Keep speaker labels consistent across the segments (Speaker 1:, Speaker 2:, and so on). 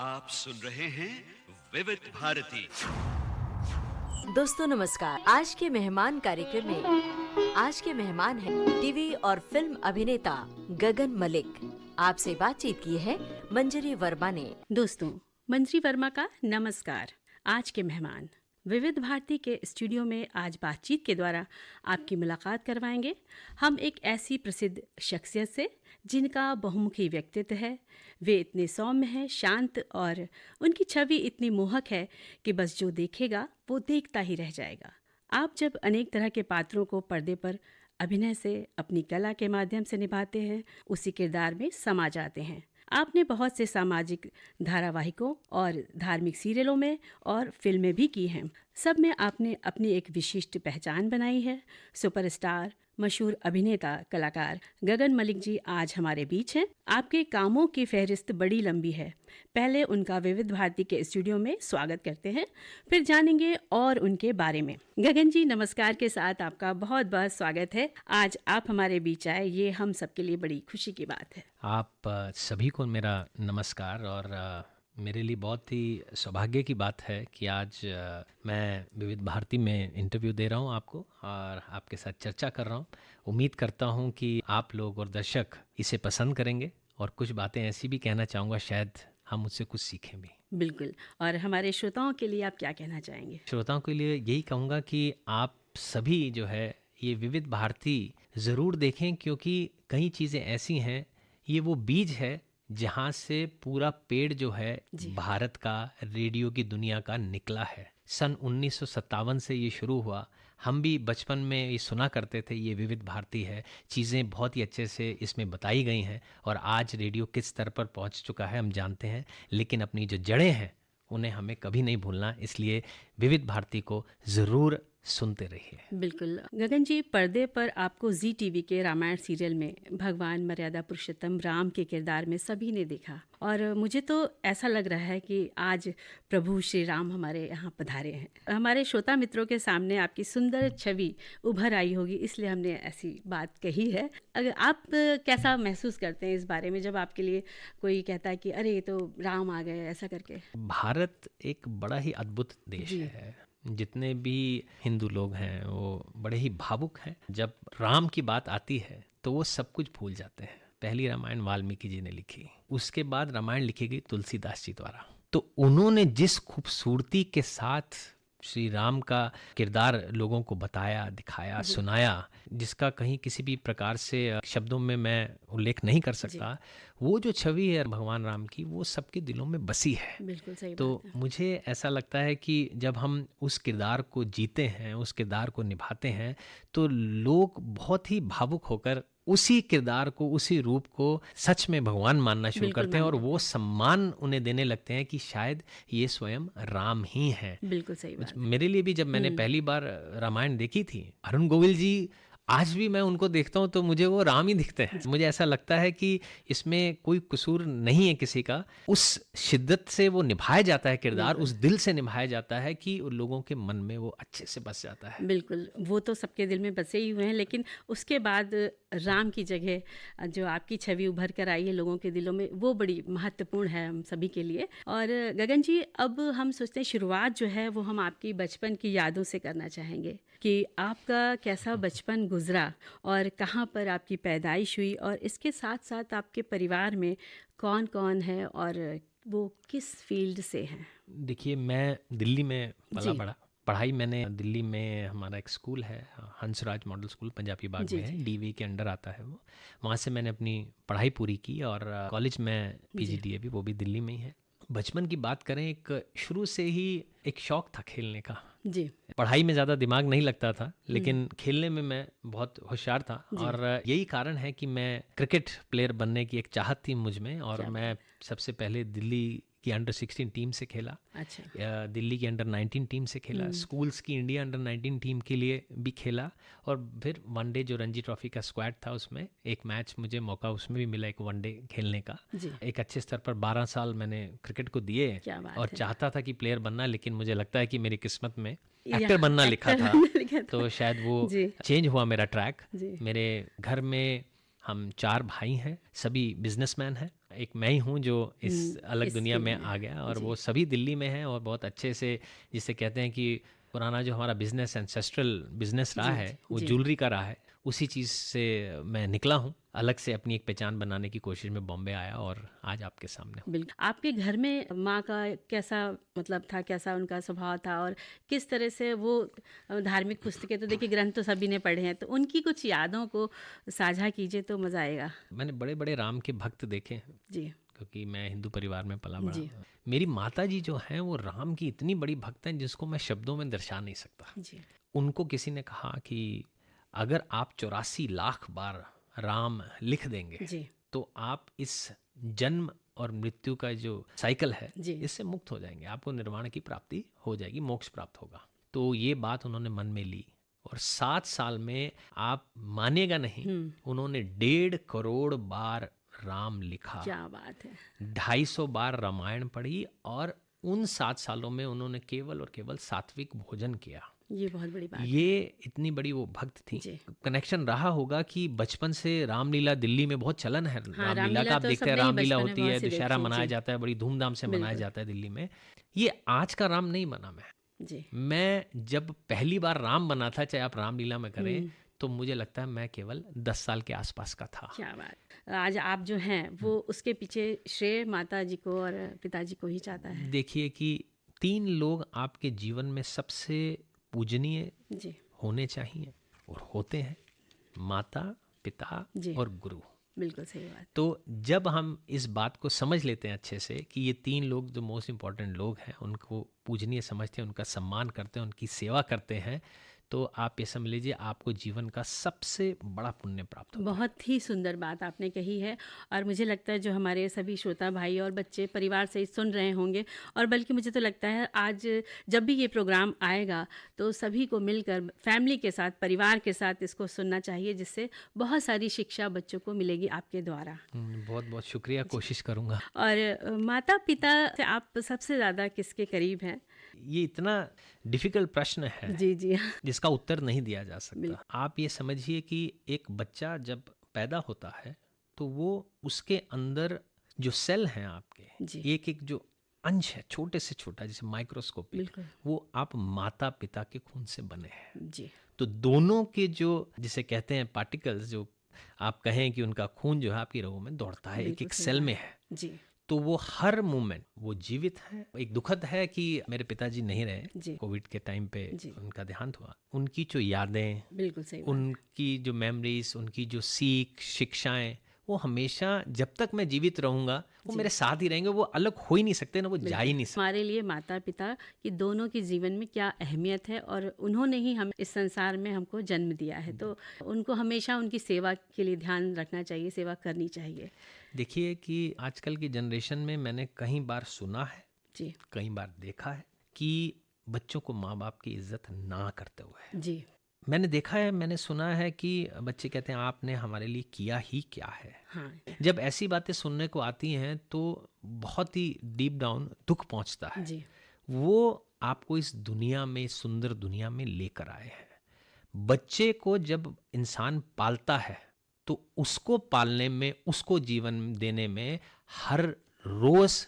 Speaker 1: आप सुन रहे हैं विविध भारती।
Speaker 2: दोस्तों नमस्कार। आज के मेहमान कार्यक्रम में आज के मेहमान हैं टीवी और फिल्म अभिनेता गगन मलिक। आपसे बातचीत की है मंजरी वर्मा ने।
Speaker 3: दोस्तों, मंजरी वर्मा का नमस्कार। आज के मेहमान विविध भारती के स्टूडियो में आज बातचीत के द्वारा आपकी मुलाकात करवाएंगे हम एक ऐसी प्रसिद्ध शख्सियत से जिनका बहुमुखी व्यक्तित्व है। वे इतने सौम्य हैं, शांत, और उनकी छवि इतनी मोहक है कि बस जो देखेगा वो देखता ही रह जाएगा। आप जब अनेक तरह के पात्रों को पर्दे पर अभिनय से, अपनी कला के माध्यम से निभाते हैं, उसी किरदार में समा जाते हैं। आपने बहुत से सामाजिक धारावाहिकों और धार्मिक सीरियलों में और फिल्में भी की हैं। सब में आपने अपनी एक विशिष्ट पहचान बनाई है। सुपरस्टार, मशहूर अभिनेता, कलाकार गगन मलिक जी आज हमारे बीच हैं। आपके कामों की फहरिस्त बड़ी लंबी है। पहले उनका विविध भारती के स्टूडियो में स्वागत करते हैं, फिर जानेंगे और उनके बारे में। गगन जी, नमस्कार के साथ आपका बहुत बहुत स्वागत है। आज आप हमारे बीच आए, ये हम सबके लिए बड़ी खुशी की बात है।
Speaker 4: आप सभी को मेरा नमस्कार। और मेरे लिए बहुत ही सौभाग्य की बात है कि आज मैं विविध भारती में इंटरव्यू दे रहा हूं आपको और आपके साथ चर्चा कर रहा हूं। उम्मीद करता हूं कि आप लोग और दर्शक इसे पसंद करेंगे और कुछ बातें ऐसी भी कहना चाहूँगा, शायद हम उससे कुछ सीखें भी।
Speaker 3: बिल्कुल। और हमारे श्रोताओं के लिए आप क्या कहना चाहेंगे?
Speaker 4: श्रोताओं के लिए यही कहूँगा कि आप सभी जो है ये विविध भारती ज़रूर देखें, क्योंकि कई चीज़ें ऐसी हैं, ये वो बीज है जहाँ से पूरा पेड़ जो है भारत का, रेडियो की दुनिया का निकला है। सन 1957 से ये शुरू हुआ। हम भी बचपन में ये सुना करते थे, ये विविध भारती है, चीज़ें बहुत ही अच्छे से इसमें बताई गई हैं और आज रेडियो किस स्तर पर पहुंच चुका है हम जानते हैं। लेकिन अपनी जो जड़ें हैं उन्हें हमें कभी नहीं भूलना, इसलिए विविध भारती को ज़रूर सुनते रहिए।
Speaker 3: बिल्कुल। गगन जी, पर्दे पर आपको जी टीवी के रामायण सीरियल में भगवान मर्यादा पुरुषोत्तम राम के किरदार में सभी ने देखा, और मुझे तो ऐसा लग रहा है कि आज प्रभु श्री राम हमारे यहाँ पधारे हैं। हमारे श्रोता मित्रों के सामने आपकी सुंदर छवि उभर आई होगी, इसलिए हमने ऐसी बात कही है। अगर आप कैसा महसूस करते हैं इस बारे में जब आपके लिए कोई कहता है कि अरे ये तो राम आ गए, ऐसा करके?
Speaker 4: भारत एक बड़ा ही अद्भुत देश है। जितने भी हिंदू लोग हैं वो बड़े ही भावुक हैं। जब राम की बात आती है तो वो सब कुछ भूल जाते हैं। पहली रामायण वाल्मीकि जी ने लिखी, उसके बाद रामायण लिखी गई तुलसीदास जी द्वारा। तो उन्होंने जिस खूबसूरती के साथ श्री राम का किरदार लोगों को बताया, दिखाया, सुनाया, जिसका कहीं किसी भी प्रकार से शब्दों में मैं उल्लेख नहीं कर सकता, वो जो छवि है भगवान राम की, वो सबके दिलों में बसी है।
Speaker 3: बिल्कुल सही
Speaker 4: तो
Speaker 3: बात है।
Speaker 4: मुझे ऐसा लगता है कि जब हम उस किरदार को जीते हैं, उस किरदार को निभाते हैं, तो लोग बहुत ही भावुक होकर उसी किरदार को, उसी रूप को सच में भगवान मानना शुरू करते हैं और वो सम्मान उन्हें देने लगते हैं कि शायद ये स्वयं राम ही हैं।
Speaker 3: बिल्कुल सही बात।
Speaker 4: मेरे लिए भी जब मैंने पहली बार रामायण देखी थी, अरुण गोविल जी, आज भी मैं उनको देखता हूँ तो मुझे वो राम ही दिखते हैं। मुझे ऐसा लगता है कि इसमें कोई कसूर नहीं है किसी का। उस शिद्दत से वो निभाया जाता है किरदार, उस दिल से निभाया जाता है कि उन लोगों के मन में वो अच्छे से बस जाता है।
Speaker 3: बिल्कुल, वो तो सबके दिल में बसे ही हुए हैं, लेकिन उसके बाद राम की जगह जो आपकी छवि उभर कर आई है लोगों के दिलों में, वो बड़ी महत्वपूर्ण है हम सभी के लिए। और गगन जी, अब हम सोचते हैं शुरुआत जो है वो हम आपकी बचपन की यादों से करना चाहेंगे कि आपका कैसा बचपन गुजरा और कहाँ पर आपकी पैदाइश हुई, और इसके साथ साथ आपके परिवार में कौन कौन है और वो किस फील्ड से हैं?
Speaker 4: देखिए, मैं दिल्ली में पला बड़ा। पढ़ाई मैंने दिल्ली में, हमारा एक स्कूल है हंसराज मॉडल स्कूल, पंजाबी बाग में है, डीवी के अंडर आता है वो। वहाँ से मैंने अपनी पढ़ाई पूरी की और कॉलेज में पीजीडीए भी, वो भी दिल्ली में ही है। बचपन की बात करें, एक शुरू से ही एक शौक था खेलने का
Speaker 3: जी।
Speaker 4: पढ़ाई में ज़्यादा दिमाग नहीं लगता था, लेकिन खेलने में मैं बहुत होशियार था। और यही कारण है कि मैं क्रिकेट प्लेयर बनने की एक चाहत थी मुझ में, और मैं सबसे पहले दिल्ली की अंडर 16 टीम से खेला।
Speaker 3: अच्छा।
Speaker 4: दिल्ली की अंडर 19 टीम से खेला, स्कूल्स की इंडिया अंडर 19 टीम के लिए भी खेला, और फिर वनडे जो रणजी ट्रॉफी का स्क्वाड था उसमें एक मैच, मुझे मौका उसमें भी मिला एक वनडे खेलने का। एक अच्छे स्तर पर 12 साल मैंने क्रिकेट को दिए और चाहता था कि प्लेयर बनना, लेकिन मुझे लगता है कि मेरी किस्मत में एक्टर बनना लिखा था, तो शायद वो चेंज हुआ मेरा ट्रैक। मेरे घर में हम 4 भाई हैं, सभी बिजनेसमैन हैं, एक मैं ही हूँ जो इस अलग
Speaker 3: इस
Speaker 4: दुनिया
Speaker 3: फील्ड
Speaker 4: में
Speaker 3: में।
Speaker 4: आ गया, और
Speaker 3: जी।
Speaker 4: वो सभी दिल्ली में हैं और बहुत अच्छे से, जिसे कहते हैं कि पुराना जो हमारा बिजनेस, एंसेस्ट्रल बिजनेस रहा
Speaker 3: जी,
Speaker 4: है, वो
Speaker 3: जी।
Speaker 4: ज्वेलरी का रहा है, उसी चीज़ से मैं निकला हूँ। अलग से अपनी एक पहचान बनाने की कोशिश में बॉम्बे आया और आज आपके सामने हूँ।
Speaker 3: बिल्कुल। आपके घर में माँ का कैसा मतलब था, कैसा उनका स्वभाव था, और किस तरह से वो धार्मिक पुस्तकें तो देखिए ग्रंथ तो सभी ने पढ़े हैं, तो उनकी कुछ यादों को साझा कीजिए तो मज़ा आएगा।
Speaker 4: मैंने बड़े बड़े राम के भक्त देखे हैं,
Speaker 3: जी।
Speaker 4: क्योंकि मैं हिंदू परिवार में पला बड़ा।
Speaker 3: जी।
Speaker 4: मेरी माता जी जो हैं वो राम की इतनी बड़ी भक्त हैं जिसको मैं शब्दों में दर्शा नहीं सकता।
Speaker 3: जी।
Speaker 4: उनको किसी ने कहा कि अगर आप 84 लाख बार राम लिख देंगे
Speaker 3: जी।
Speaker 4: तो आप इस जन्म और मृत्यु का जो साइकिल है
Speaker 3: जी।
Speaker 4: इससे मुक्त हो जाएंगे, आपको निर्वाण की प्राप्ति हो जाएगी, मोक्ष प्राप्त होगा। तो ये बात उन्होंने मन में ली और 7 साल में, आप मानेगा नहीं, उन्होंने 1.5 करोड़ बार राम लिखा,
Speaker 3: क्या बात है।
Speaker 4: 250 बार रामायण पढ़ी, और उन 7 सालों में उन्होंने केवल और केवल सात्विक भोजन किया।
Speaker 3: ये बहुत बड़ी बात है।
Speaker 4: ये इतनी बड़ी वो भक्त थी।
Speaker 3: जी।
Speaker 4: कनेक्शन रहा होगा कि बचपन से रामलीला दिल्ली में बहुत चलन है।
Speaker 3: हाँ,
Speaker 4: रामलीला का आप
Speaker 3: तो
Speaker 4: देखते हैं,
Speaker 3: सबने ही
Speaker 4: रामलीला
Speaker 3: बचपन में
Speaker 4: होती
Speaker 3: बहुत
Speaker 4: है,
Speaker 3: सी
Speaker 4: दशहरा
Speaker 3: देखी है।
Speaker 4: मनाया
Speaker 3: जी।
Speaker 4: जाता है, बड़ी धूमधाम से मनाया
Speaker 3: बिल्कुल।
Speaker 4: जाता है दिल्ली में। ये आज का राम नहीं बना मैं।
Speaker 3: जी।
Speaker 4: मैं जब पहली बार राम बना था, चाहे आप रामलीला में करें, तो मुझे लगता है मैं केवल 10 साल के आसपास का था।
Speaker 3: क्या बात। आज आप जो हैं वो उसके पीछे श्रेय माता जी को और पिताजी को ही चाहता है।
Speaker 4: देखिए कि 3 लोग आपके जीवन में सबसे पूजनीय
Speaker 3: जी।
Speaker 4: होने चाहिए और होते हैं, माता, पिता
Speaker 3: जी।
Speaker 4: और गुरु।
Speaker 3: बिल्कुल सही बात।
Speaker 4: तो जब हम इस बात को समझ लेते हैं अच्छे से कि ये 3 लोग जो मोस्ट इम्पॉर्टेंट लोग हैं, उनको पूजनीय समझते हैं, उनका सम्मान करते हैं, उनकी सेवा करते हैं, तो आप ये समझ लीजिए आपको जीवन का सबसे बड़ा पुण्य प्राप्त होता है।
Speaker 3: बहुत ही सुंदर बात आपने कही है, और मुझे लगता है जो हमारे सभी श्रोता भाई और बच्चे परिवार से सुन रहे होंगे, और बल्कि मुझे तो लगता है आज जब भी ये प्रोग्राम आएगा तो सभी को मिलकर फैमिली के साथ, परिवार के साथ इसको सुनना चाहिए, जिससे बहुत सारी शिक्षा बच्चों को मिलेगी आपके द्वारा।
Speaker 4: बहुत बहुत शुक्रिया, कोशिश करूँगा।
Speaker 3: और माता पिता से आप सबसे ज़्यादा किसके करीब हैं?
Speaker 4: ये इतना डिफिकल्ट प्रश्न है
Speaker 3: जी जी।
Speaker 4: जिसका उत्तर नहीं दिया जा सकता। आप ये समझिए कि एक बच्चा जब पैदा होता है तो वो उसके अंदर जो सेल हैं आपके,
Speaker 3: जी।
Speaker 4: एक एक जो अंश है, छोटे से छोटा, जैसे माइक्रोस्कोपिक,
Speaker 3: बिल्कुल।
Speaker 4: वो आप माता पिता के खून से बने हैं।
Speaker 3: जी।
Speaker 4: तो दोनों के जो, जिसे कहते हैं पार्टिकल्स, जो आप कहें कि उनका खून जो है आपकी रगों में दौड़ता है, एक
Speaker 3: बिल्कुल
Speaker 4: एक
Speaker 3: सही
Speaker 4: सेल
Speaker 3: बात।
Speaker 4: में है।
Speaker 3: जी।
Speaker 4: तो वो हर मोमेंट वो जीवित है। एक दुखद है कि मेरे पिताजी नहीं रहे,
Speaker 3: जी।
Speaker 4: कोविड के टाइम पे
Speaker 3: जी।
Speaker 4: उनका देहांत हुआ। उनकी जो यादें,
Speaker 3: बिल्कुल सही बात।
Speaker 4: उनकी जो मेमोरीज, उनकी जो सीख, शिक्षाएं, वो हमेशा जब तक मैं जीवित रहूंगा वो मेरे साथ ही रहेंगे। वो अलग हो ही नहीं सकते ना, वो जा ही नहीं सकते।
Speaker 3: हमारे लिए माता पिता की दोनों की जीवन में क्या अहमियत है, और उन्होंने ही हम इस संसार में हमको जन्म दिया है, तो उनको हमेशा उनकी सेवा के लिए ध्यान रखना चाहिए, सेवा करनी चाहिए।
Speaker 4: देखिए कि आजकल की जनरेशन में मैंने कई बार सुना है,
Speaker 3: जी।
Speaker 4: कई बार देखा है कि बच्चों को माँ बाप की इज्जत ना करते हुए,
Speaker 3: जी।
Speaker 4: मैंने देखा है, मैंने सुना है कि बच्चे कहते हैं आपने हमारे लिए किया ही क्या है।
Speaker 3: हाँ।
Speaker 4: जब ऐसी बातें सुनने को आती हैं तो बहुत ही डीप डाउन दुख पहुंचता है।
Speaker 3: जी।
Speaker 4: वो आपको इस दुनिया में, इस सुंदर दुनिया में लेकर आए हैं। बच्चे को जब इंसान पालता है तो उसको पालने में, उसको जीवन देने में हर रोज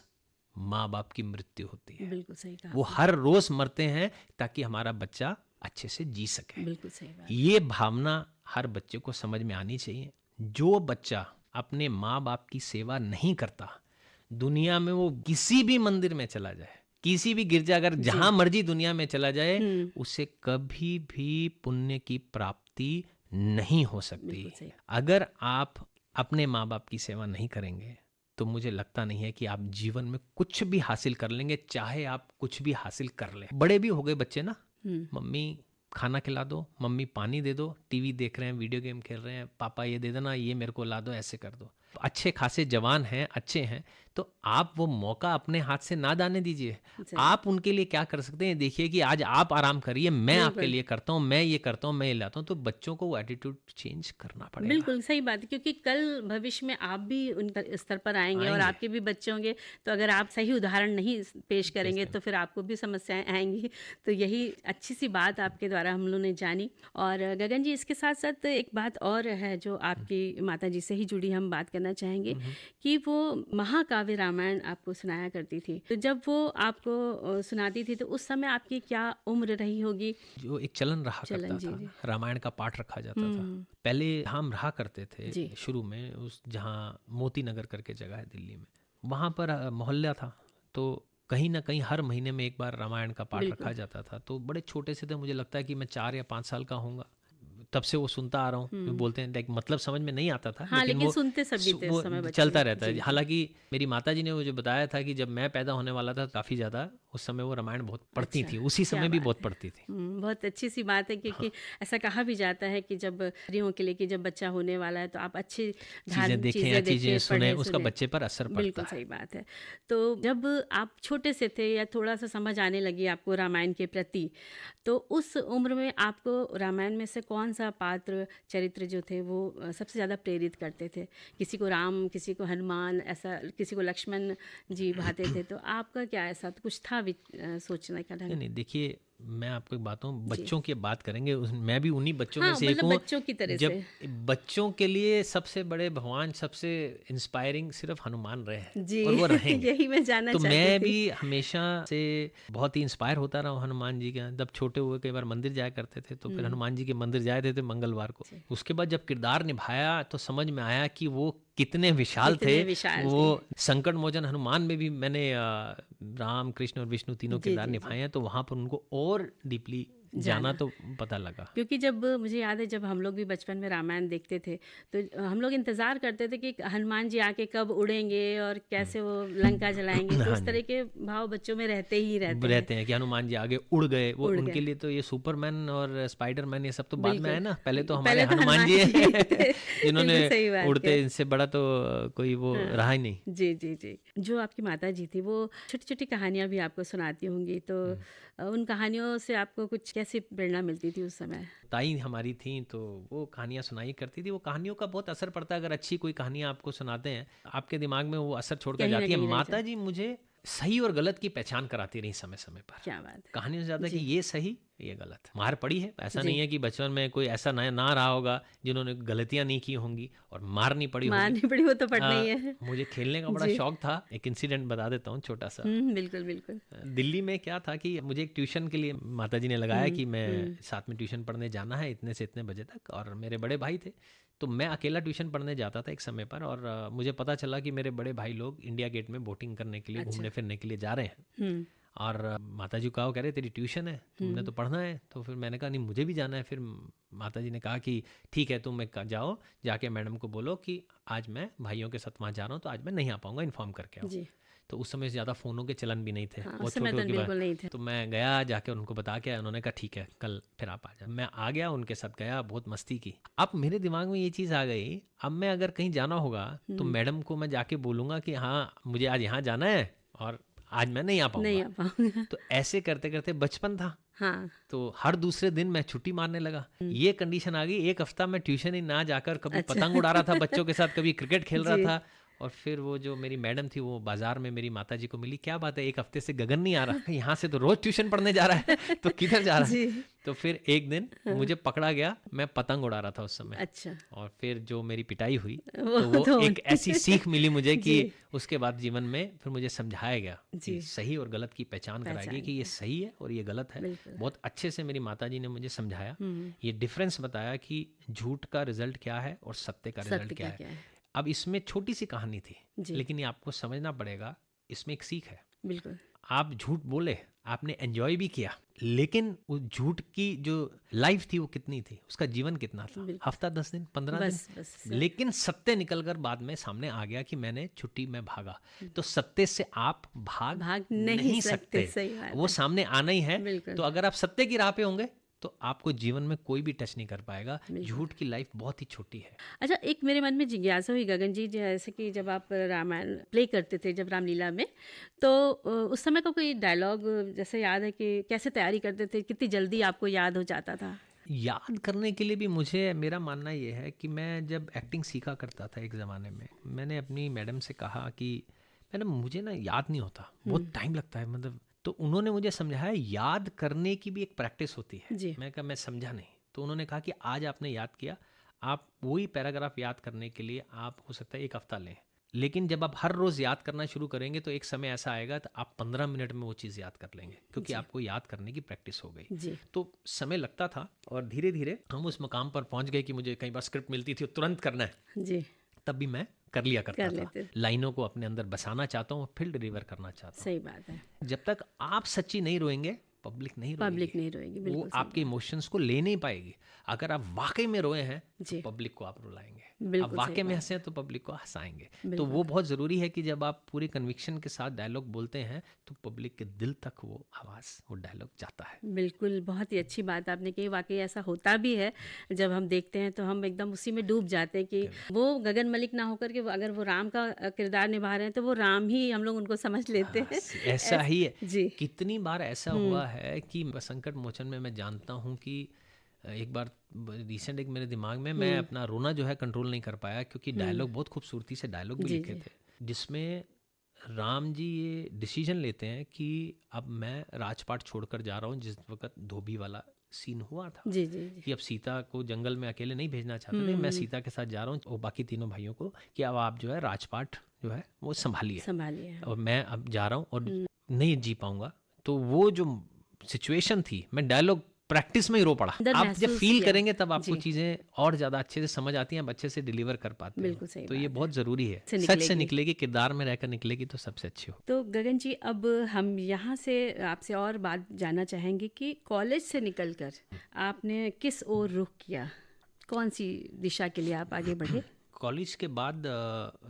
Speaker 4: माँ बाप की मृत्यु होती है।
Speaker 3: बिल्कुल सही कहा।
Speaker 4: वो हर रोज मरते हैं ताकि हमारा बच्चा अच्छे से जी सके।
Speaker 3: बिल्कुल सही बात।
Speaker 4: ये भावना हर बच्चे को समझ में आनी चाहिए। जो बच्चा अपने माँ बाप की सेवा नहीं करता, दुनिया में वो किसी भी मंदिर में चला जाए, किसी भी गिरजाघर, जहां मर्जी दुनिया में चला जाए, उसे कभी भी पुण्य की प्राप्ति नहीं हो सकती। अगर आप अपने माँ बाप की सेवा नहीं करेंगे तो मुझे लगता नहीं है कि आप जीवन में कुछ भी हासिल कर लेंगे, चाहे आप कुछ भी हासिल कर ले। बड़े भी हो गए बच्चे ना, मम्मी खाना खिला दो, मम्मी पानी दे दो, टीवी देख रहे हैं, वीडियो गेम खेल रहे हैं, पापा ये दे देना, ये मेरे को ला दो, ऐसे कर दो। अच्छे खासे जवान हैं, अच्छे हैं, तो आप वो मौका अपने हाथ से ना जाने दीजिए।
Speaker 3: सही।
Speaker 4: आप उनके लिए क्या कर सकते हैं, देखिए कि आज आप आराम करिए, मैं आपके
Speaker 3: बिल्कुल।
Speaker 4: लिए करता हूँ, मैं ये करता हूँ, मैं ये लाता हूँ। तो बच्चों को वो एटीट्यूड चेंज करना पड़ेगा।
Speaker 3: बिल्कुल सही बात है, क्योंकि कल भविष्य में आप भी उन स्तर पर आएंगे और
Speaker 4: आएंगे।
Speaker 3: आपके भी बच्चे होंगे। तो अगर आप सही उदाहरण नहीं पेश करेंगे तो फिर आपको भी समस्याएं आएंगी। तो यही अच्छी सी बात आपके द्वारा हम लोगों ने जानी। और गगन जी, इसके साथ साथ एक बात और है जो आपकी माता जी से ही जुड़ी हम बात करना चाहेंगे कि वो महाकाव्य रामायण आपको सुनाया करती थी। तो जब वो आपको सुनाती थी तो उस समय आपकी क्या उम्र रही होगी?
Speaker 4: जो एक चलन रहा
Speaker 3: चलन,
Speaker 4: करता
Speaker 3: जी,
Speaker 4: था,
Speaker 3: जी।
Speaker 4: रामायण का पाठ रखा जाता था। पहले हम रहा करते थे
Speaker 3: जी।
Speaker 4: शुरू में उस जहाँ मोती नगर करके जगह है दिल्ली में, वहाँ पर मोहल्ला था। तो कहीं ना कहीं हर महीने में एक बार रामायण का पाठ
Speaker 3: बिल्कुल।
Speaker 4: रखा जाता था। तो बड़े छोटे से थे, मुझे लगता है कि मैं 4 या 5 साल का होऊंगा, तब से वो सुनता आ रहा हूँ। बोलते हैं लाइक मतलब समझ में नहीं आता था,
Speaker 3: हाँ, लेकिन
Speaker 4: वो
Speaker 3: सुनते सभी थे उस समय बच्चे।
Speaker 4: चलता रहता
Speaker 3: जी,
Speaker 4: है।
Speaker 3: जी।
Speaker 4: हालांकि मेरी माता जी ने मुझे बताया था कि जब मैं पैदा होने वाला था काफ़ी ज़्यादा उस समय वो रामायण बहुत पढ़ती
Speaker 3: अच्छा,
Speaker 4: थी, उसी
Speaker 3: क्या
Speaker 4: समय भी
Speaker 3: बात
Speaker 4: बहुत
Speaker 3: है।
Speaker 4: पढ़ती थी।
Speaker 3: बहुत अच्छी सी बात है, क्योंकि ऐसा कहा भी जाता है कि जब स्त्रियों के लिए कि जब बच्चा होने वाला है तो आप अच्छी
Speaker 4: चीज़ें देखें या चीज़ें सुने, उसका बच्चे पर असर पड़ता
Speaker 3: बिल्कुल
Speaker 4: है।
Speaker 3: सही बात है। तो जब आप छोटे से थे या थोड़ा सा समझ आने लगी आपको रामायण के प्रति, तो उस उम्र में आपको रामायण में से कौन सा पात्र चरित्र जो थे वो सबसे ज़्यादा प्रेरित करते थे? किसी को राम, किसी को हनुमान, ऐसा किसी को लक्ष्मण जी भाते थे। तो आपका क्या ऐसा तो कुछ था सोचने का
Speaker 4: नहीं
Speaker 3: ढंग?
Speaker 4: नहीं, देखिए मैं आपको एक बात हूँ,
Speaker 3: जी।
Speaker 4: बच्चों की बात करेंगे, मैं भी उन्हीं बच्चों में
Speaker 3: हाँ,
Speaker 4: से एक
Speaker 3: मतलब
Speaker 4: हूँ।
Speaker 3: बच्चों की तरह
Speaker 4: जब
Speaker 3: से।
Speaker 4: बच्चों के लिए सबसे बड़े भगवान, सबसे इंस्पायरिंग सिर्फ हनुमान रहे हैं
Speaker 3: जी।
Speaker 4: और वो रहेंगे।
Speaker 3: यही मैं जानना
Speaker 4: तो
Speaker 3: चाहती
Speaker 4: मैं
Speaker 3: थी।
Speaker 4: भी हमेशा से बहुत ही इंस्पायर होता रहा हूँ हनुमान जी के। जब छोटे हुए कई बार मंदिर जाया करते थे, तो फिर हनुमान जी के मंदिर जाए थे मंगलवार को। उसके बाद जब किरदार निभाया तो समझ में आया कि वो कितने विशाल थे।
Speaker 3: कितने विशाल
Speaker 4: वो संकट मोचन हनुमान में भी मैंने राम, कृष्ण और विष्णु तीनों
Speaker 3: जी,
Speaker 4: किरदार
Speaker 3: जी,
Speaker 4: निभाए हैं, तो वहाँ पर उनको और डीपली जाना तो पता लगा।
Speaker 3: क्योंकि जब मुझे याद है जब हम लोग भी बचपन में रामायण देखते थे तो हम लोग इंतज़ार करते थे कि हनुमान जी आके कब उड़ेंगे और कैसे वो लंका जलाएंगे। तो
Speaker 4: हाँ
Speaker 3: इस तरह के भाव बच्चों में रहते ही रहते हैं।
Speaker 4: कि हनुमान जी आगे उड़ गए। वो
Speaker 3: उड़
Speaker 4: उनके
Speaker 3: गए।
Speaker 4: लिए तो ये सुपरमैन और स्पाइडरमैन ये सब तो बाद में
Speaker 3: बिल्कुल।
Speaker 4: आए ना, पहले तो
Speaker 3: पहले
Speaker 4: हमारे
Speaker 3: तो
Speaker 4: हनुमान जी
Speaker 3: हनुमान जी
Speaker 4: हैं
Speaker 3: थे।
Speaker 4: जिन्होंने
Speaker 3: बिल्कुल सही बात
Speaker 4: उड़ते,
Speaker 3: है।
Speaker 4: इनसे बड़ा तो कोई वो रहा ही नहीं।
Speaker 3: जी, जी, जी। जो आपकी माता जी थी वो छोटी-छोटी कहानियाँ भी आपको सुनाती होंगी, तो उन कहानियों से आपको कुछ कैसी प्रेरणा मिलती थी उस समय?
Speaker 4: ताई हमारी थी तो वो कहानियाँ सुनाई करती थी। वो कहानियों का बहुत असर पड़ता है, अगर अच्छी कोई कहानियाँ आपको सुनाते हैं आपके दिमाग में वो असर छोड़कर
Speaker 3: कहीं न
Speaker 4: जाती है।
Speaker 3: कहीं रह
Speaker 4: माता जी मुझे सही और गलत की पहचान कराती रही समय समय पर।
Speaker 3: क्या बात है।
Speaker 4: कहानियों से ज़्यादा कि
Speaker 3: जी।
Speaker 4: ये सही ये गलत। मार पड़ी है, ऐसा
Speaker 3: जी।
Speaker 4: नहीं है कि बचपन में कोई ऐसा ना रहा होगा जिन्होंने गलतियां नहीं की होंगी और मार नहीं पड़ी
Speaker 3: मार
Speaker 4: होगी।
Speaker 3: नहीं पड़ी, वो तो पड़ना ही है।
Speaker 4: मुझे खेलने का बड़ा
Speaker 3: जी।
Speaker 4: शौक था। एक इंसिडेंट बता देता हूँ छोटा सा।
Speaker 3: बिल्कुल, बिल्कुल।
Speaker 4: दिल्ली में क्या था कि मुझे एक ट्यूशन के लिए माताजी ने लगाया कि मैं साथ में ट्यूशन पढ़ने जाना है इतने से इतने बजे तक, और मेरे बड़े भाई थे। तो मैं अकेला ट्यूशन पढ़ने जाता था एक समय पर, और मुझे पता चला कि मेरे बड़े भाई लोग इंडिया गेट में बोटिंग करने के लिए, घूमने फिरने के लिए जा रहे हैं। और माताजी को कहा, कह रहे तेरी ट्यूशन है, तुमने तो पढ़ना है। तो फिर मैंने कहा नहीं मुझे भी जाना है। फिर माताजी ने कहा कि ठीक है तुम जाओ, जाके मैडम को बोलो कि आज मैं भाइयों के साथ वहाँ जा रहा हूँ, तो आज मैं नहीं आ पाऊँगा, इन्फॉर्म करके आओ।
Speaker 3: जी।
Speaker 4: तो उस समय ज़्यादा फ़ोनों के चलन भी नहीं थे।
Speaker 3: हाँ,
Speaker 4: बहुत
Speaker 3: उस समय
Speaker 4: छोटे
Speaker 3: तो
Speaker 4: की बात।
Speaker 3: बिल्कुल नहीं थे।
Speaker 4: तो मैं गया, जाके उनको बता के आया। उन्होंने कहा ठीक है कल फिर आप आ जाओ। मैं आ गया, उनके साथ गया, बहुत मस्ती की। अब मेरे दिमाग में ये चीज़ आ गई, अब मैं अगर कहीं जाना होगा तो मैडम को मैं जाके बोलूँगा कि हाँ मुझे आज यहाँ जाना है और आज मैं नहीं आ पाऊँगा। तो ऐसे करते करते बचपन था।
Speaker 3: हाँ।
Speaker 4: तो हर दूसरे दिन मैं छुट्टी मारने लगा। ये कंडीशन आ गई, एक हफ्ता मैं ट्यूशन ही ना जाकर कभी पतंग उड़ा रहा था बच्चों के साथ, कभी क्रिकेट खेल रहा था। और फिर वो जो मेरी मैडम थी वो बाजार में मेरी माताजी को मिली, क्या बात है एक हफ्ते से गगन नहीं आ रहा, यहाँ से तो रोज ट्यूशन पढ़ने जा रहा है, तो किधर जा रहा है। तो फिर एक दिन मुझे पकड़ा गया, मैं पतंग उड़ा रहा था उस समय।
Speaker 3: अच्छा।
Speaker 4: और फिर जो मेरी पिटाई हुई तो वो एक ऐसी सीख मिली मुझे कि उसके बाद जीवन में फिर मुझे समझाया गया कि सही और गलत की पहचान कराएगी कि ये सही है और ये गलत है। बहुत अच्छे से मेरी माताजी ने मुझे समझाया, ये डिफरेंस बताया कि झूठ का रिजल्ट क्या है और सत्य का रिजल्ट क्या है। अब इसमें छोटी सी कहानी थी, लेकिन ये आपको समझना पड़ेगा, इसमें एक सीख है।
Speaker 3: बिल्कुल।
Speaker 4: आप झूठ बोले, आपने एंजॉय भी किया, लेकिन उस झूठ की जो लाइफ थी वो कितनी थी, उसका जीवन कितना था, हफ्ता 10 दिन 15 दिन। लेकिन सत्य निकलकर बाद में सामने आ गया कि मैंने छुट्टी में भागा। तो सत्य से आप भाग नहीं सकते, वो सामने आना ही है। तो अगर आप सत्य की राह पे होंगे तो आपको जीवन में कोई भी टच नहीं कर पाएगा। झूठ की लाइफ बहुत ही छोटी है।
Speaker 3: अच्छा, एक मेरे मन में जिज्ञासा हुई गगन जी, जैसे कि जब आप रामायण प्ले करते थे जब रामलीला में, तो उस समय का कोई डायलॉग जैसे याद है कि कैसे तैयारी करते थे, कितनी जल्दी आपको याद हो जाता था?
Speaker 4: याद करने के लिए भी मुझे, मेरा मानना ये है कि मैं जब एक्टिंग सीखा करता था एक ज़माने में, मैंने अपनी मैडम से कहा कि मैडम मुझे ना याद नहीं होता, बहुत टाइम लगता है, मतलब। तो उन्होंने मुझे समझाया याद करने की भी एक प्रैक्टिस होती है।
Speaker 3: जी।
Speaker 4: मैं कहा मैं समझा नहीं। तो उन्होंने कहा कि आज आपने याद किया, आप वही पैराग्राफ याद करने के लिए आप हो सकता है 1 हफ्ता लें, लेकिन जब आप हर रोज़ याद करना शुरू करेंगे तो एक समय ऐसा आएगा तो आप 15 मिनट में वो चीज़ याद कर लेंगे, क्योंकि आपको याद करने की प्रैक्टिस हो गई।
Speaker 3: जी।
Speaker 4: तो समय लगता था और धीरे धीरे हम उस मकाम पर पहुंच गए कि मुझे कई बार स्क्रिप्ट मिलती थी और तुरंत करना है,
Speaker 3: जी।
Speaker 4: तब भी मैं कर लिया करता
Speaker 3: कर
Speaker 4: था।
Speaker 3: लेते।
Speaker 4: लाइनों को अपने अंदर बसाना चाहता हूँ, फिर डिलीवर करना चाहता हूँ।
Speaker 3: सही बात है।
Speaker 4: जब तक आप सच्ची नहीं रोएंगे, पब्लिक नहीं रोएगी। वो
Speaker 3: बिल्कुल सही
Speaker 4: आपके इमोशंस को ले नहीं पाएगी। अगर आप वाकई में रोए हैं
Speaker 3: जी।
Speaker 4: तो पब्लिक को आप रुलाएंगे,
Speaker 3: बिल्कुल
Speaker 4: आप वाकई
Speaker 3: सही
Speaker 4: में
Speaker 3: बात
Speaker 4: हंसे तो पब्लिक को हंसाएंगे। तो
Speaker 3: बिल्कुल।
Speaker 4: वो बहुत ज़रूरी है कि जब आप पूरे कन्विक्शन के साथ डायलॉग बोलते हैं तो पब्लिक के दिल तक वो आवाज़, वो डायलॉग जाता है।
Speaker 3: बिल्कुल, बहुत ही अच्छी बात आपने कही। वाकई ऐसा होता भी है, जब हम देखते हैं तो हम एकदम उसी में डूब जाते हैं कि वो गगन मलिक ना होकर के अगर वो राम का किरदार निभा रहे हैं तो वो राम ही हम लोग उनको समझ लेते हैं।
Speaker 4: ऐसा ही है।
Speaker 3: जी।
Speaker 4: कितनी बार ऐसा हुआ है कि संकट मोचन में मैं जानता हूँ कि एक बार रिसेंट एक मेरे दिमाग में, मैं अपना रोना जो है कंट्रोल नहीं कर पाया, क्योंकि डायलॉग बहुत खूबसूरती से डायलॉग भी
Speaker 3: जी,
Speaker 4: लिखे थे, जिसमें राम जी ये डिसीजन लेते हैं कि अब मैं राजपाट छोड़कर जा रहा हूँ, जिस वक्त धोबी वाला सीन हुआ था
Speaker 3: जी। जी। जी।
Speaker 4: कि अब सीता को जंगल में अकेले नहीं भेजना चाहते थे, मैं सीता के साथ जा रहा हूँ और बाकी तीनों भाइयों को, कि अब आप जो है राजपाट जो है वो संभालिए और मैं अब जा रहा हूँ और नहीं जी पाऊंगा। तो वो जो सिचुएशन थी, मैं डायलॉग प्रैक्टिस में ही रो पड़ा।
Speaker 3: अंदर
Speaker 4: आप जब
Speaker 3: महसूस
Speaker 4: फील
Speaker 3: किया।
Speaker 4: करेंगे तब आपको
Speaker 3: जी।
Speaker 4: चीज़ें और ज़्यादा अच्छे से समझ आती हैं, आप अच्छे से डिलीवर कर पाते हैं।
Speaker 3: बिल्कुल सही
Speaker 4: तो
Speaker 3: बात
Speaker 4: ये
Speaker 3: है।
Speaker 4: बहुत ज़रूरी है।
Speaker 3: से
Speaker 4: सच से
Speaker 3: निकलेगी।
Speaker 4: निकलेगी, किरदार में रहकर निकलेगी तो सबसे अच्छी हो।
Speaker 3: तो गगन जी, अब हम यहाँ से आपसे और बात जानना चाहेंगे कि कॉलेज से निकलकर आपने किस ओर रुख किया, कौन सी दिशा के लिए आप आगे बढ़े?
Speaker 4: कॉलेज के बाद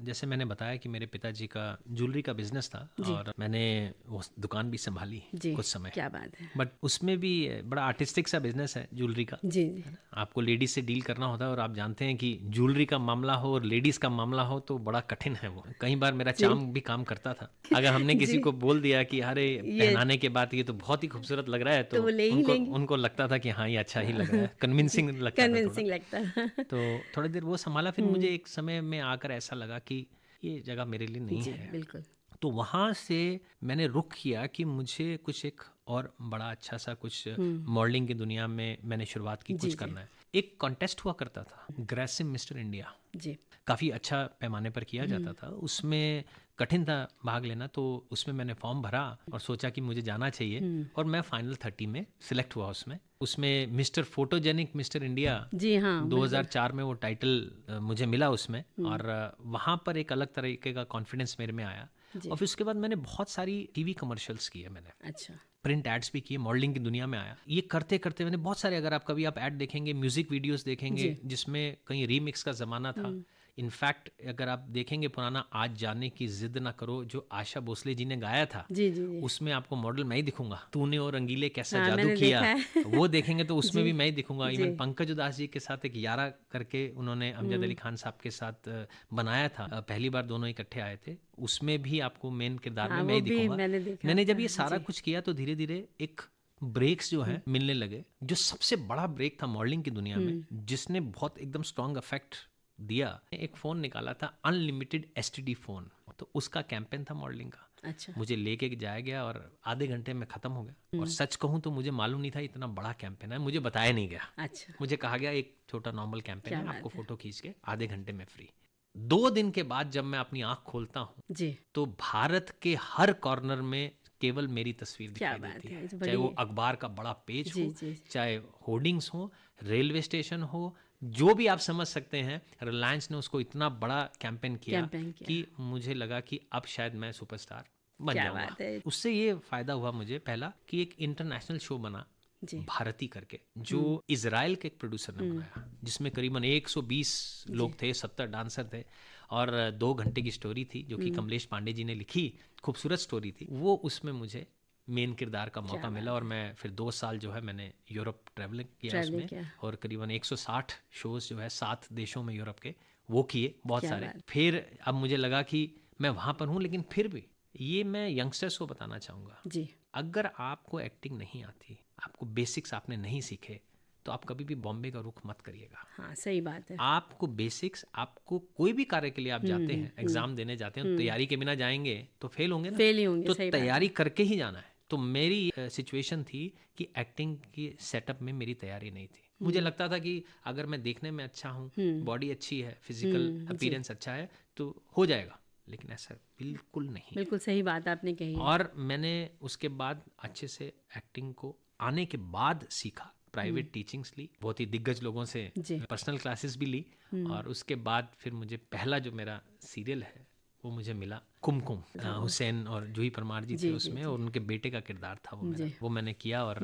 Speaker 4: जैसे मैंने बताया कि मेरे पिताजी का ज्वेलरी का बिजनेस था और मैंने वो दुकान भी संभाली
Speaker 3: जी।
Speaker 4: कुछ समय।
Speaker 3: क्या बात है।
Speaker 4: बट उसमें भी बड़ा आर्टिस्टिक सा बिजनेस है ज्वेलरी का।
Speaker 3: जी। जी।
Speaker 4: आपको लेडीज से डील करना होता है और आप जानते हैं कि ज्वेलरी का मामला हो और लेडीज का मामला हो तो बड़ा कठिन है वो। कई बार मेरा चार्म भी काम करता था। अगर हमने किसी को बोल दिया कि अरे पहनाने के बाद ये तो बहुत ही खूबसूरत लग रहा है, तो
Speaker 3: वो ले ही लेंगे।
Speaker 4: उनको लगता था कि हाँ ये अच्छा ही लग रहा है, कन्विंसिंग लगता था थोड़ा।
Speaker 3: कन्विंसिंग लगता है।
Speaker 4: तो थोड़ी देर वो संभाला, फिर मुझे एक समय में आकर ऐसा लगा कि ये जगह मेरे लिए नहीं
Speaker 3: जी।
Speaker 4: है।
Speaker 3: बिल्कुल।
Speaker 4: तो वहाँ से मैंने रुख किया कि मुझे कुछ एक और बड़ा अच्छा सा कुछ मॉडलिंग की दुनिया में मैंने शुरुआत की, कुछ करना है। एक कॉन्टेस्ट हुआ करता था, ग्रेसिम मिस्टर इंडिया,
Speaker 3: जी।
Speaker 4: काफ़ी अच्छा पैमाने पर किया जाता था। उसमें कठिन था भाग लेना, तो उसमें मैंने फॉर्म भरा और सोचा कि मुझे जाना चाहिए और मैं फाइनल 30 में सिलेक्ट हुआ। उसमें मिस्टर फोटोजेनिक मिस्टर इंडिया,
Speaker 3: जी हाँ,
Speaker 4: 2004 में वो टाइटल मुझे मिला उसमें। और वहाँ पर एक अलग तरीके का कॉन्फिडेंस मेरे में आया। और फिर उसके बाद मैंने बहुत सारी टीवी कमर्शियल्स किए, मैंने
Speaker 3: अच्छा।
Speaker 4: प्रिंट एड्स भी किए, मॉडलिंग की दुनिया में आया। ये करते करते मैंने बहुत सारे, अगर आप कभी आप ऐड देखेंगे, म्यूजिक वीडियोस देखेंगे जिसमें कहीं रीमिक्स का ज़माना था। इनफैक्ट अगर आप देखेंगे पुराना आज जाने की जिद ना करो जो आशा भोसले जी ने गाया था,
Speaker 3: जी। जी। जी।
Speaker 4: उसमें आपको मॉडल मैं ही दिखूंगा। तूने और रंगीले कैसा
Speaker 3: हाँ,
Speaker 4: जादू
Speaker 3: मैंने
Speaker 4: किया,
Speaker 3: देखा है।
Speaker 4: वो देखेंगे तो उसमें भी मैं ही दिखूंगा। इवन पंकज उदास जी के साथ एक यारा करके उन्होंने अमजद अली खान साहब के साथ बनाया था, पहली बार दोनों इकट्ठे आए थे, उसमें भी आपको मेन किरदार में मैं ही दिखूंगा। मैंने जब ये सारा कुछ किया तो धीरे धीरे एक ब्रेक्स जो है मिलने लगे। जो सबसे बड़ा ब्रेक था मॉडलिंग की दुनिया में, जिसने बहुत एकदम स्ट्रॉन्ग इफेक्ट दिया, एक फ़ोन निकाला था अनलिमिटेड एसटीडी फ़ोन, तो उसका कैंपेन था मॉडलिंग का।
Speaker 3: अच्छा।
Speaker 4: मुझे लेके जाया गया और आधे घंटे में ख़त्म हो गया। और सच कहूँ तो मुझे मालूम नहीं था इतना बड़ा कैंपेन है, मुझे बताया नहीं गया।
Speaker 3: अच्छा।
Speaker 4: मुझे कहा गया एक छोटा नॉर्मल कैंपेन है,
Speaker 3: क्या
Speaker 4: आपको
Speaker 3: बात है।
Speaker 4: फ़ोटो खींच के आधे घंटे में फ्री। 2 दिन के बाद जब मैं अपनी आँख खोलता हूँ
Speaker 3: जी।
Speaker 4: तो भारत के हर कॉर्नर में केवल मेरी तस्वीर
Speaker 3: क्या
Speaker 4: दिखाई
Speaker 3: बात
Speaker 4: देती
Speaker 3: है,
Speaker 4: है।
Speaker 3: तो
Speaker 4: चाहे वो
Speaker 3: बड़ी-
Speaker 4: अखबार का बड़ा पेज
Speaker 3: जी,
Speaker 4: हो,
Speaker 3: जी।
Speaker 4: चाहे होर्डिंग्स हो, रेलवे स्टेशन हो, जो भी आप समझ सकते हैं। रिलायंस ने उसको इतना बड़ा कैंपेन किया कि मुझे लगा कि अब शायद मैं सुपरस्टार बन
Speaker 3: क्या
Speaker 4: जाऊंगा।
Speaker 3: बात है।
Speaker 4: उससे ये फायदा हुआ मुझे, पहला कि एक इंटरनेशनल शो बना
Speaker 3: जी।
Speaker 4: भारती करके, जो इजराइल के एक प्रोड्यूसर ने बनाया, जिसमें करीबन 120 लोग थे, 70 डांसर थे और 2 घंटे की स्टोरी थी जो कि कमलेश पांडे जी ने लिखी। खूबसूरत स्टोरी थी वो। उसमें मुझे मेन किरदार का मौका मिला और मैं फिर 2 साल जो है मैंने यूरोप ट्रैवलिंग किया उसमें और करीबन 160 शोज़ जो है 7 देशों में यूरोप के वो किए बहुत सारे। फिर अब मुझे लगा कि मैं वहाँ पर हूँ, लेकिन फिर भी ये मैं यंगस्टर्स को बताना चाहूँगा जी, अगर आपको एक्टिंग नहीं आती, आपको बेसिक्स आपने नहीं सीखे, तो आप कभी भी बॉम्बे का रुख मत करिएगा।
Speaker 3: हाँ, सही बात है।
Speaker 4: आपको बेसिक्स, आपको कोई भी कार्य के लिए आप जाते हैं, एग्जाम देने जाते हैं, तैयारी के बिना जाएंगे तो फेल होंगे ना,
Speaker 3: फेल ही होंगे,
Speaker 4: तो तैयारी करके ही जाना है। तो मेरी सिचुएशन थी कि एक्टिंग की सेटअप में मेरी तैयारी नहीं थी। मुझे लगता था कि अगर मैं देखने में अच्छा हूँ, बॉडी अच्छी है, फिजिकल अपीयरेंस अच्छा है तो हो जाएगा, लेकिन ऐसा बिल्कुल नहीं।
Speaker 3: बिल्कुल सही बात आपने कही।
Speaker 4: और मैंने उसके बाद अच्छे से एक्टिंग को आने के बाद सीखा, प्राइवेट टीचिंग्स ली, बहुत ही दिग्गज लोगों से पर्सनल क्लासेस भी ली, और उसके बाद फिर मुझे पहला जो मेरा सीरियल है वो मुझे मिला कुमकुम, हुसैन और जूही परमार जी थे उसमें, और उनके बेटे का किरदार था वो मैंने किया और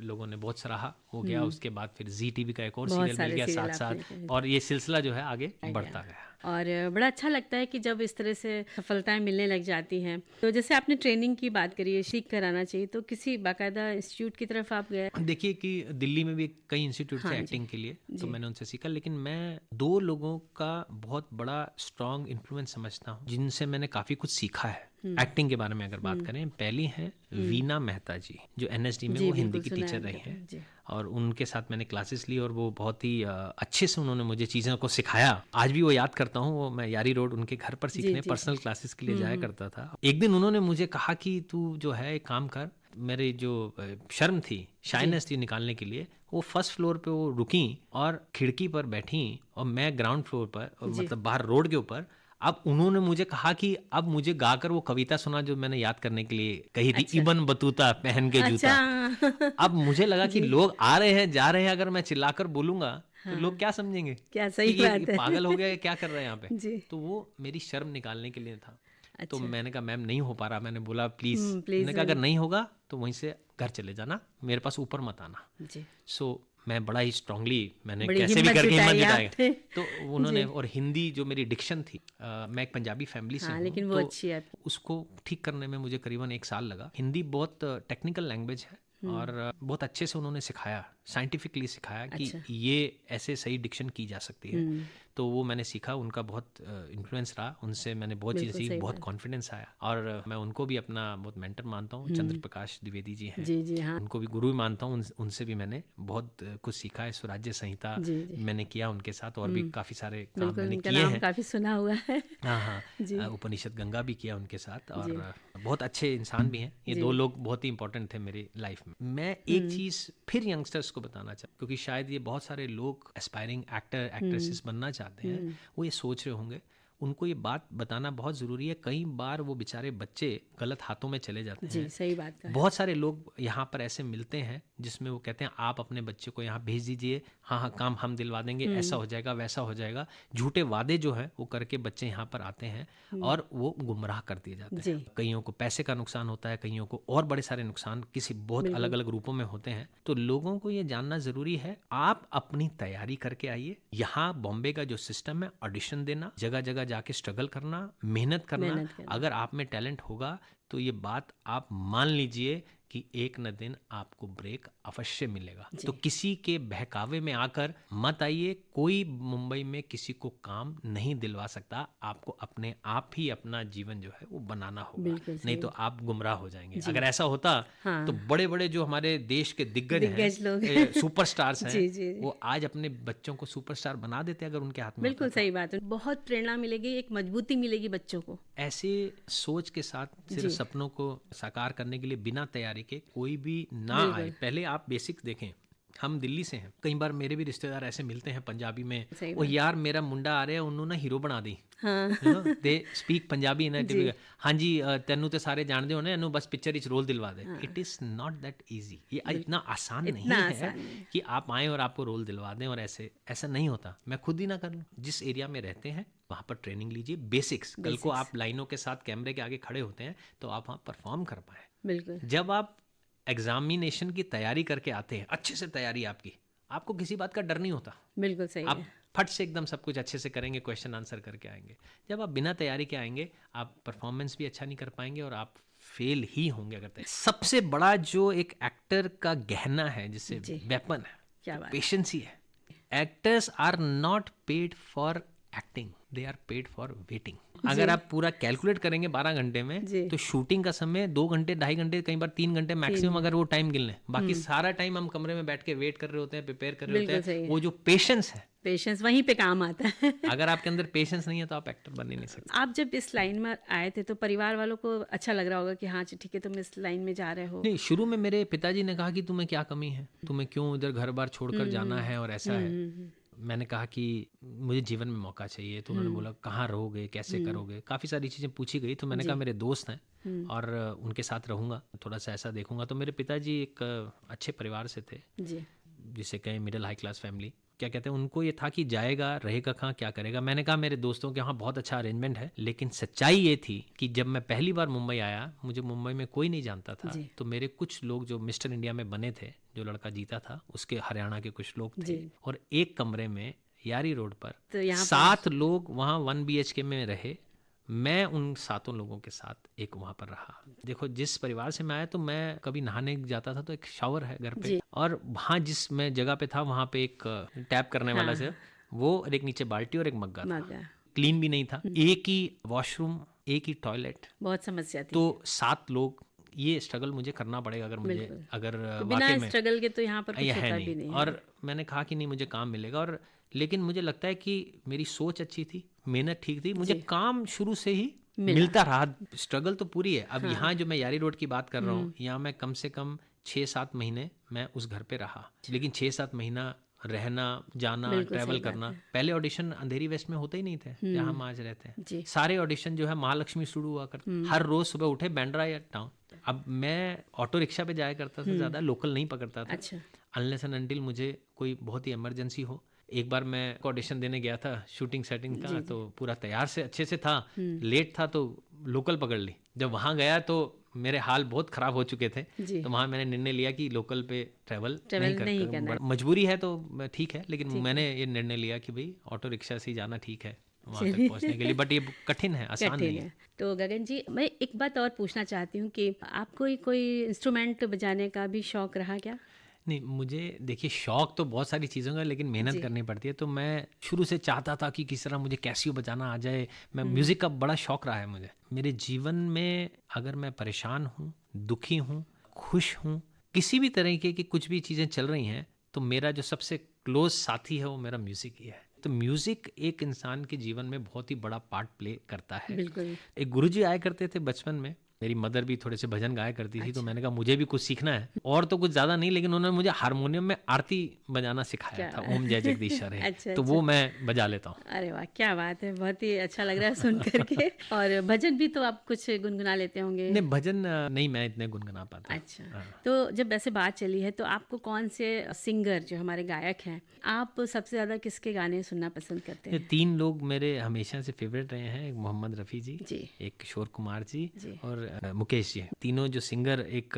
Speaker 4: लोगों ने बहुत सराहा, हो गया। उसके बाद फिर जी टीवी का एक और सीरियल मिल गया साथ साथ, और ये सिलसिला जो है आगे बढ़ता गया।
Speaker 3: और बड़ा अच्छा लगता है कि जब इस तरह से सफलताएं मिलने लग जाती हैं। तो जैसे आपने ट्रेनिंग की बात करी है, सीख कर आना चाहिए, तो किसी बाकायदा इंस्टीट्यूट की तरफ आप गए?
Speaker 4: देखिए कि दिल्ली में भी कई इंस्टीट्यूट थे एक्टिंग के लिए, तो मैंने उनसे सीखा, लेकिन मैं 2 लोगों का बहुत बड़ा स्ट्रॉन्ग इन्फ्लुएंस समझता हूँ जिनसे मैंने काफ़ी कुछ सीखा है एक्टिंग के बारे में। अगर बात करें, पहली है वीना मेहता जी, जो NSD में वो हिंदी की टीचर रही हैं, और उनके साथ मैंने क्लासेस ली और वो बहुत ही अच्छे से उन्होंने मुझे चीज़ों को सिखाया। आज भी वो याद करता हूँ, वो मैं यारी रोड उनके घर पर सीखने पर्सनल क्लासेस के लिए जाया करता था। एक दिन उन्होंने मुझे कहा कि तू जो है एक काम कर, मेरी जो शर्म थी, शाइनेस थी निकालने के लिए, वो फर्स्ट फ्लोर पे वो रुकी और खिड़की पर बैठी और मैं ग्राउंड फ्लोर पर, और मतलब बाहर रोड के ऊपर। अब उन्होंने मुझे कहा कि अब मुझे गाकर वो कविता सुना जो मैंने याद करने के लिए कही थी, इबन बतूता पहन के जूता। अब मुझे लगा कि लोग आ रहे हैं जा रहे हैं, अगर मैं चिल्लाकर बोलूंगा तो लोग क्या समझेंगे,
Speaker 3: क्या सही बात है,
Speaker 4: पागल हो गया, क्या कर रहे हैं यहाँ पे। तो वो मेरी शर्म निकालने के लिए था। तो मैंने कहा मैम नहीं हो पा रहा, मैंने बोला प्लीज, मैंने कहा अगर नहीं होगा तो वहीं से घर चले जाना, मेरे पास ऊपर मत आना। सो मैं बड़ा ही स्ट्रांगली मैंने कैसे भी करके हिम्मत जुटाई, तो उन्होंने, और हिंदी जो मेरी डिक्शन थी, मैं एक पंजाबी फैमिली से हूँ,
Speaker 3: लेकिन वो अच्छी है,
Speaker 4: उसको ठीक करने में मुझे करीबन 1 साल लगा। हिंदी बहुत टेक्निकल लैंग्वेज है और बहुत अच्छे से उन्होंने सिखाया, साइंटिफिकली सिखाया कि ये ऐसे सही डिक्शन की जा सकती है। तो वो मैंने सीखा, उनका बहुत इन्फ्लुएंस रहा, उनसे मैंने बहुत चीज़ें सीखी, बहुत कॉन्फिडेंस आया, और मैं उनको भी अपना बहुत मेंटर मानता हूँ। चंद्र प्रकाश द्विवेदी जी हैं,
Speaker 3: जी हाँ, उनको
Speaker 4: भी गुरु मानता हूँ। उनसे भी मैंने बहुत कुछ सीखा है। स्वराज्य संहिता मैंने किया उनके साथ, और भी काफ़ी सारे काम मैंने किए हैं,
Speaker 3: काफ़ी सुना हुआ है।
Speaker 4: हाँ, उपनिषद गंगा भी किया उनके साथ, और बहुत अच्छे इंसान भी हैं। ये 2 लोग बहुत ही इंपॉर्टेंट थे मेरी लाइफ में। मैं एक चीज़ फिर यंगस्टर्स को बताना चाहता हूँ, क्योंकि शायद ये बहुत सारे लोग एस्पायरिंग एक्टर एक्ट्रेसेस बनना चाहते हैं, वो ये सोच रहे होंगे, उनको ये बात बताना बहुत ज़रूरी है। कई बार वो बेचारे बच्चे गलत हाथों में चले जाते हैं।
Speaker 3: सही बात है।
Speaker 4: बहुत सारे लोग यहाँ पर ऐसे मिलते हैं जिसमें वो कहते हैं आप अपने बच्चे को यहाँ भेज दीजिए, हाँ काम हम दिलवा देंगे, ऐसा हो जाएगा वैसा हो जाएगा। झूठे वादे जो है वो करके बच्चे यहाँ पर आते हैं और वो गुमराह कर दिए जाते हैं। कईयों को पैसे का नुकसान होता है, कईयों को और बड़े सारे नुकसान किसी बहुत अलग अलग रूपों में होते हैं। तो लोगों को ये जानना ज़रूरी है, आप अपनी तैयारी करके आइए। यहाँ बॉम्बे का जो सिस्टम है, ऑडिशन देना, जगह जगह जाके स्ट्रगल करना, मेहनत करना। अगर आप में टैलेंट होगा तो ये बात आप मान लीजिए कि एक न दिन आपको ब्रेक अवश्य मिलेगा। तो किसी के बहकावे में आकर मत आइए। कोई मुंबई में किसी को काम नहीं दिलवा सकता। आपको अपने आप ही अपना जीवन जो है वो बनाना होगा, नहीं तो आप गुमराह हो जाएंगे। अगर ऐसा होता तो बड़े बड़े जो हमारे देश के दिग्गज हैं, सुपरस्टार्स हैं, वो आज अपने बच्चों को सुपरस्टार बना देते अगर उनके हाथ में।
Speaker 3: बिल्कुल सही बात है। बहुत प्रेरणा मिलेगी, एक मजबूती मिलेगी बच्चों को।
Speaker 4: ऐसे सोच के साथ सिर्फ सपनों को साकार करने के लिए बिना तैयारी के कोई भी ना आए। पहले आप बेसिक देखें। हम दिल्ली से हैं, कई बार मेरे भी रिश्तेदार ऐसे मिलते हैं पंजाबी में, वो यार मेरा मुंडा आ रहा है, उन्होंने हीरो बना दी। दे स्पीक पंजाबी इन हाँ जी, तेनू तो सारे जानते होने, इन्हों बस पिक्चर इच रोल दिलवा दे। It is not that easy. ये इतना आसान नहीं है कि आप आए और आपको रोल दिलवा दें, और ऐसा नहीं होता। मैं खुद ही ना कर लूँ। जिस एरिया में रहते हैं वहाँ पर ट्रेनिंग लीजिए, बेसिक्स। कल को आप लाइनों के साथ कैमरे के आगे खड़े होते हैं तो आप वहाँ परफॉर्म कर पाए।
Speaker 3: बिल्कुल।
Speaker 4: जब आप एग्जामिनेशन की तैयारी करके आते हैं, अच्छे से तैयारी आपको किसी बात का डर नहीं होता।
Speaker 3: बिल्कुल सही
Speaker 4: आप फट से एकदम सब कुछ अच्छे से करेंगे, क्वेश्चन आंसर करके आएंगे। जब आप बिना तैयारी के आएंगे, आप परफॉर्मेंस भी अच्छा नहीं कर पाएंगे और आप फेल ही होंगे अगर तय। सबसे बड़ा जो एक एक्टर का गहना है, जिससे
Speaker 3: जी।
Speaker 4: वेपन है,
Speaker 3: क्या बात।
Speaker 4: पेशेंस ही है। Actors are not paid for acting, they are paid for waiting. अगर आप पूरा कैलकुलेट करेंगे 12 घंटे में,
Speaker 3: जी।
Speaker 4: तो शूटिंग का समय 2 घंटे, 2.5 घंटे, कई बार 3 घंटे मैक्सिमम, अगर वो टाइम गिन लें। बाकी सारा टाइम हम कमरे में बैठ के वेट कर रहे होते हैं, प्रिपेयर कर रहे
Speaker 3: बिल्कुल
Speaker 4: होते
Speaker 3: सही
Speaker 4: हैं।
Speaker 3: है।
Speaker 4: वो जो पेशेंस है,
Speaker 3: पेशेंस वहीं पे काम आता है।
Speaker 4: अगर आपके अंदर पेशेंस नहीं है तो आप एक्टर बन ही नहीं सकते।
Speaker 3: आप जब इस लाइन में आए थे तो परिवार वालों को अच्छा लग रहा होगा कि हाँ ठीक है तुम इस लाइन में जा रहे हो।
Speaker 4: नहीं, शुरू में मेरे पिताजी ने कहा कि तुम्हें क्या कमी है, तुम्हें क्यों इधर घर बार छोड़कर जाना है और ऐसा है। मैंने कहा कि मुझे जीवन में मौका चाहिए। तो उन्होंने बोला कहाँ रहोगे, कैसे करोगे, काफ़ी सारी चीज़ें पूछी गई। तो मैंने कहा मेरे दोस्त हैं और उनके साथ रहूँगा, थोड़ा सा ऐसा देखूंगा। तो मेरे पिताजी एक अच्छे परिवार से थे,
Speaker 3: जी।
Speaker 4: जिसे कहें मिडिल हाई क्लास फैमिली, क्या कहते हैं, उनको ये था कि जाएगा, रहेगा कहाँ, क्या करेगा। मैंने कहा मेरे दोस्तों के यहाँ बहुत अच्छा अरेंजमेंट है, लेकिन सच्चाई ये थी कि जब मैं पहली बार मुंबई आया, मुझे मुंबई में कोई नहीं जानता था।
Speaker 3: जी।
Speaker 4: तो मेरे कुछ लोग जो मिस्टर इंडिया में बने थे, जो लड़का जीता था, उसके हरियाणा के कुछ लोग थे,
Speaker 3: जी।
Speaker 4: और एक कमरे में यारी रोड पर
Speaker 3: तो यहाँ
Speaker 4: 7 लोग वहाँ 1 BHK में रहे। मैं उन 7 लोगों के साथ एक वहाँ पर रहा। देखो, जिस परिवार से मैं आया, तो मैं कभी नहाने जाता था तो एक शावर है घर पे,
Speaker 3: जी।
Speaker 4: और वहाँ जिस मैं जगह पे था वहाँ पे एक टैप करने वाला से वो, और एक नीचे बाल्टी और एक मग्गा था।
Speaker 3: मग्गा।
Speaker 4: क्लीन भी नहीं था, एक ही वॉशरूम, एक ही टॉयलेट।
Speaker 3: बहुत समस्या थी।
Speaker 4: तो 7 लोग, ये स्ट्रगल मुझे करना पड़ेगा अगर मुझे,
Speaker 3: बिल्कुल।
Speaker 4: अगर
Speaker 3: तो
Speaker 4: वाकई
Speaker 3: बिना
Speaker 4: में
Speaker 3: स्ट्रगल के तो यहाँ पर कुछ
Speaker 4: ये
Speaker 3: होता
Speaker 4: है
Speaker 3: भी
Speaker 4: नहीं।
Speaker 3: नहीं है।
Speaker 4: और मैंने कहा कि नहीं, मुझे काम मिलेगा। और लेकिन मुझे लगता है कि मेरी सोच अच्छी थी, मेहनत ठीक थी, मुझे काम शुरू से ही मिलता रहा। स्ट्रगल तो पूरी है। अब यहाँ जो मैं यारी रोड की बात कर रहा हूँ, यहाँ मैं कम से कम 6-7 महीने मैं उस घर पे रहा। लेकिन 6-7 महीना रहना, जाना, ट्रैवल करना। पहले ऑडिशन अंधेरी वेस्ट में होते ही नहीं थे, जहाँ हम आज रहते हैं। सारे ऑडिशन जो है महालक्ष्मी शुरू हुआ करते, हर रोज सुबह उठे बैंड्रा या टाउन। अब मैं ऑटो रिक्शा पे जाया करता था, ज्यादा लोकल नहीं पकड़ता था।
Speaker 3: अच्छा।
Speaker 4: अनलेस एंड अनटिल मुझे कोई बहुत ही इमरजेंसी हो। एक बार मैं ऑडिशन देने गया था शूटिंग सेटिंग का, तो पूरा तैयार से अच्छे से था, लेट था तो लोकल पकड़ ली। जब वहाँ गया तो मेरे हाल बहुत ख़राब हो चुके थे, तो वहाँ मैंने निर्णय लिया कि लोकल पे ट्रैवल नहीं करना। मजबूरी है तो ठीक है, लेकिन मैंने ये निर्णय लिया कि भाई ऑटो रिक्शा से ही जाना ठीक है वहाँ तक पहुँचने के लिए। बट ये कठिन है, आसान नहीं है।
Speaker 3: तो गगन जी, मैं एक बात और पूछना चाहती हूँ कि आपको कोई इंस्ट्रूमेंट बजाने का भी शौक रहा क्या?
Speaker 4: नहीं, मुझे देखिए शौक तो बहुत सारी चीज़ों का, लेकिन मेहनत करनी पड़ती है। तो मैं शुरू से चाहता था कि किस तरह मुझे कैसियो बजाना आ जाए। मैं म्यूज़िक का बड़ा शौक रहा है मुझे। मेरे जीवन में अगर मैं परेशान हूँ, दुखी हूँ, खुश हूँ, किसी भी तरीके की कुछ भी चीज़ें चल रही हैं, तो मेरा जो सबसे क्लोज साथी है वो मेरा म्यूज़िक ही है। तो म्यूज़िक एक इंसान के जीवन में बहुत ही बड़ा पार्ट प्ले करता है।
Speaker 3: बिल्कुल।
Speaker 4: एक गुरुजी आया करते थे बचपन में, मेरी मदर भी थोड़े से भजन गाया करती थी। तो मैंने कहा मुझे भी कुछ सीखना है, और तो कुछ ज़्यादा नहीं, लेकिन उन्होंने मुझे हारमोनियम में आरती बजाना सिखाया था, ओम जय जगदीश्वर है। तो वो मैं बजा लेता हूँ।
Speaker 3: अरे वाह, क्या बात है, बहुत ही अच्छा लग रहा है सुन करके। और भजन भी तो आप कुछ गुनगुना लेते होंगे?
Speaker 4: नहीं, भजन नहीं, मैं इतने गुनगुना पाता।
Speaker 3: अच्छा। तो जब ऐसे बात चली है, तो आपको कौन से सिंगर जो हमारे गायक हैं, आप सबसे ज़्यादा किसके गाने सुनना पसंद करते हैं?
Speaker 4: 3 लोग मेरे हमेशा से फेवरेट रहे हैं। एक मोहम्मद रफ़ी जी, एक किशोर कुमार जी और मुकेश जी। तीनों जो सिंगर एक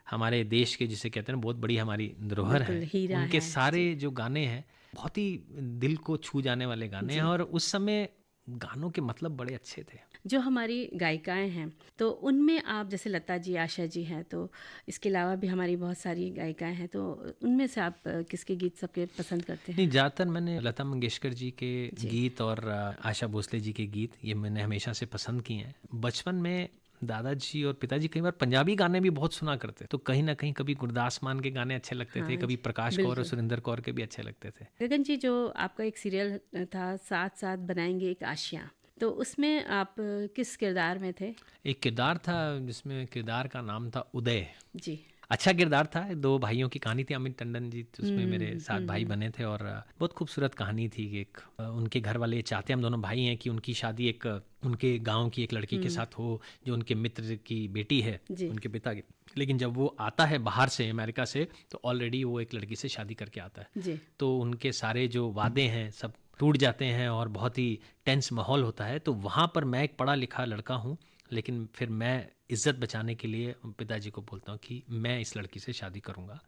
Speaker 4: हमारे देश के, जिसे कहते हैं बहुत बड़ी हमारी धरोहर है, उनके सारे जो गाने हैं बहुत ही दिल को छू जाने वाले गाने हैं। और उस समय गानों के मतलब बड़े अच्छे थे।
Speaker 3: जो हमारी गायिकाएं हैं, तो उनमें आप, जैसे लता जी, आशा जी हैं, तो इसके अलावा भी हमारी बहुत सारी गायिकाएं हैं, तो उनमें से आप किसके गीत सबके पसंद करते हैं?
Speaker 4: नहीं, ज़्यादातर मैंने लता मंगेशकर जी के गीत और आशा भोसले जी के गीत, ये मैंने हमेशा से पसंद किए हैं। बचपन में दादाजी और पिताजी कई बार पंजाबी गाने भी बहुत सुना करते, तो कहीं ना कहीं कभी गुरदास मान के गाने अच्छे लगते थे, कभी प्रकाश कौर और सुरेंद्र कौर के भी अच्छे लगते थे।
Speaker 3: गगन जी, जो आपका एक सीरियल था साथ साथ बनाएंगे एक आशियाँ, तो उसमें आप किस किरदार में थे? एक
Speaker 4: किरदार था जिसमें किरदार का नाम था उदय
Speaker 3: जी।
Speaker 4: अच्छा किरदार था। 2 भाइयों की कहानी थी, अमित टंडन जी उसमें मेरे 7 भाई बने थे, और बहुत खूबसूरत कहानी थी। एक उनके घर वाले चाहते, हम दोनों भाई हैं, कि उनकी शादी एक उनके गांव की एक लड़की के साथ हो, जो उनके मित्र की बेटी है उनके पिता की। लेकिन जब वो आता है बाहर से, अमेरिका से, तो ऑलरेडी वो एक लड़की से शादी करके आता है। तो उनके सारे जो वादे हैं सब टूट जाते हैं और बहुत ही टेंस माहौल होता है। तो वहाँ पर मैं एक पढ़ा लिखा लड़का हूँ, लेकिन फिर मैं इज्जत बचाने के लिए पिताजी को बोलता हूँ कि मैं इस लड़की से शादी करूँगा।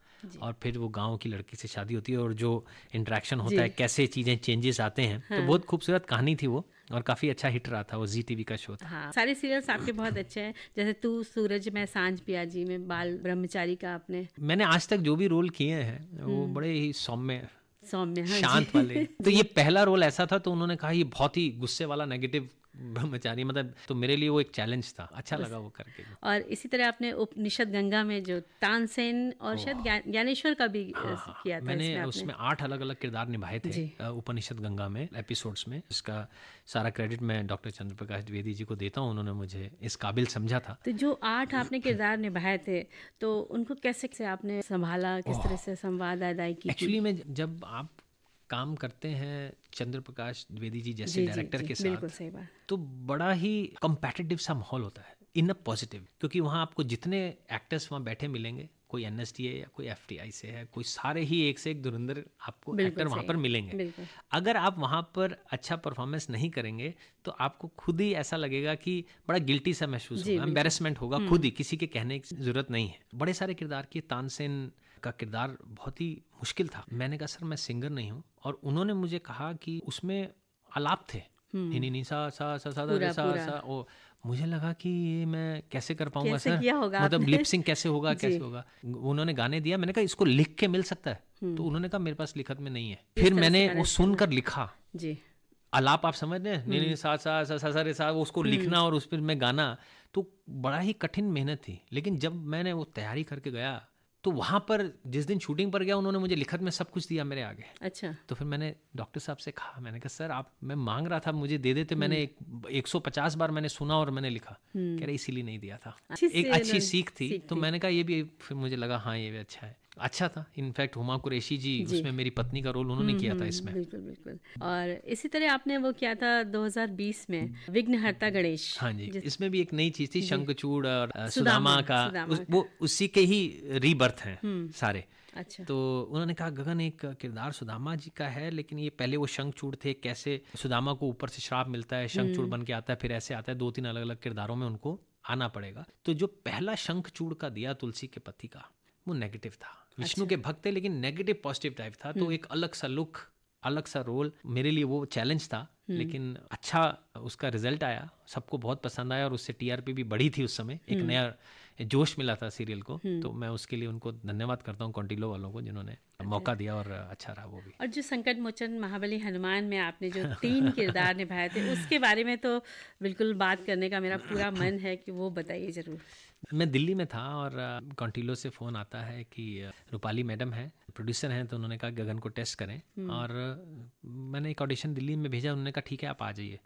Speaker 4: और फिर वो गांव की लड़की से शादी होती है और जो इंटरेक्शन होता है, कैसे चीज़ें चेंजेस आते हैं, तो बहुत खूबसूरत कहानी थी वो और काफ़ी अच्छा हिट रहा था। वो जी टीवी का शो था।
Speaker 3: हाँ, सारे सीरियल्स आपके बहुत अच्छे हैं, जैसे तू सूरज में, सांझ पियाजी में, बाल ब्रह्मचारी का आपने।
Speaker 4: मैंने आज तक जो भी रोल किए हैं वो बड़े ही सौम्य,
Speaker 3: हाँ
Speaker 4: शांत
Speaker 3: जी।
Speaker 4: वाले। तो ये पहला रोल ऐसा था, तो उन्होंने कहा ये बहुत ही गुस्से वाला नेगेटिव ब्रह्मचारी, मतलब तो मेरे लिए वो एक चैलेंज था, अच्छा लगा वो करके।
Speaker 3: और इसी तरह आपने उपनिषद गंगा में जो तानसेन और शायद ज्ञानेश्वर का भी किया था।
Speaker 4: मैंने
Speaker 3: इसमें आपने
Speaker 4: उसमें 8 अलग अलग किरदार निभाए थे उपनिषद गंगा में एपिसोड्स में। इसका सारा क्रेडिट मैं डॉक्टर चंद्र प्रकाश द्विवेदी जी को देता हूँ, उन्होंने मुझे इस काबिल समझा था।
Speaker 3: तो जो 8 आपने किरदार निभाए थे, तो उनको कैसे से आपने संभाला, किस तरह से संवाद अदाई की?
Speaker 4: एक्चुअली में जब आप काम करते हैं चंद्र प्रकाश द्विवेदी जी जैसे डायरेक्टर के साथ,
Speaker 3: बिल्कुल सही बात,
Speaker 4: तो बड़ा ही कम्पैटिटिव सा माहौल होता है, इन अ पॉजिटिव, क्योंकि वहाँ आपको जितने एक्टर्स वहाँ बैठे मिलेंगे, कोई एनएसडीए या कोई एफटीआई से है, कोई सारे ही एक से एक धुरंधर आपको एक्टर वहाँ पर मिलेंगे। अगर आप वहाँ पर अच्छा परफॉर्मेंस नहीं करेंगे तो आपको खुद ही ऐसा लगेगा कि बड़ा गिल्टी सा महसूस होगा, एम्बेरसमेंट होगा, खुद ही, किसी के कहने की जरूरत नहीं है। बड़े सारे किरदार किए। तानसेन का किरदार बहुत ही मुश्किल था। मैंने कहा सर मैं सिंगर नहीं हूँ, और उन्होंने मुझे कहा कि उसमें आलाप थे, नी सा सा सा सा सा सा। ओ मुझे लगा कि ये मैं कैसे कर पाऊंगा सर, मतलब लिपसिंग कैसे होगा, कैसे होगा। उन्होंने गाने दिया, मैंने कहा इसको लिख के मिल सकता है, तो उन्होंने कहा मेरे पास लिखत में नहीं है। फिर मैंने वो सुनकर लिखा जी, आलाप आप समझ रहे हैं, नी सा सा सा सा रे सा, उसको लिखना और उस पर मैं गाना, तो बड़ा ही कठिन मेहनत थी। लेकिन जब मैंने वो तैयारी करके गया, तो वहाँ पर जिस दिन शूटिंग पर गया, उन्होंने मुझे लिखत में सब कुछ दिया मेरे आगे। अच्छा। तो फिर मैंने डॉक्टर साहब से कहा, मैंने कहा सर आप, मैं मांग रहा था मुझे दे देते, मैंने 150 बार मैंने सुना और मैंने लिखा। कह रहे इसीलिए नहीं दिया था, एक अच्छी सीख थी। तो मैंने कहा ये भी, फिर मुझे लगा हाँ ये भी अच्छा था। इनफैक्ट हुमा कुरैशी जी उसमें मेरी पत्नी का रोल उन्होंने किया था इसमें।
Speaker 3: बिल्कुल बिल्कुल। और इसी तरह आपने वो किया था 2020 में विघ्नहर्ता गणेश।
Speaker 4: हाँ जी, इसमें भी एक नई चीज थी, शंखचूड़ और सुदामा का, वो उसी के ही रीबर्थ हैं सारे। अच्छा। तो उन्होंने कहा गगन एक किरदार सुदामा जी का है, लेकिन ये पहले वो शंखचूड़ थे, कैसे सुदामा को ऊपर से श्राप मिलता है, शंखचूड़ बन के आता है, फिर ऐसे आता है, 2-3 अलग अलग किरदारों में उनको आना पड़ेगा। तो जो पहला शंखचूड़ का दिया तुलसी के पति का, वो नेगेटिव था। विष्णु के भक्त थे, लेकिन नेगेटिव पॉजिटिव टाइप था। तो एक अलग सा लुक, अलग सा रोल, मेरे लिए वो चैलेंज था। लेकिन अच्छा उसका रिजल्ट आया, सबको बहुत पसंद आया, और उससे टीआरपी भी बढ़ी थी उस समय, एक नया जोश मिला था सीरियल को। तो मैं उसके लिए उनको धन्यवाद करता हूँ, कॉन्टिलो वालों को, जिन्होंने मौका दिया, और अच्छा रहा वो भी।
Speaker 3: और जो संकट मोचन महाबली हनुमान में आपने जो 3 किरदार निभाए थे, उसके बारे में तो बिल्कुल बात करने का मेरा पूरा मन है, कि वो बताइए जरूर।
Speaker 4: मैं दिल्ली में था और कॉन्टिलो से फ़ोन आता है कि रूपाली मैडम है, प्रोड्यूसर हैं, तो उन्होंने कहा गगन को टेस्ट करें। और मैंने एक ऑडिशन दिल्ली में भेजा, उन्होंने कहा ठीक है आप आ जाइए।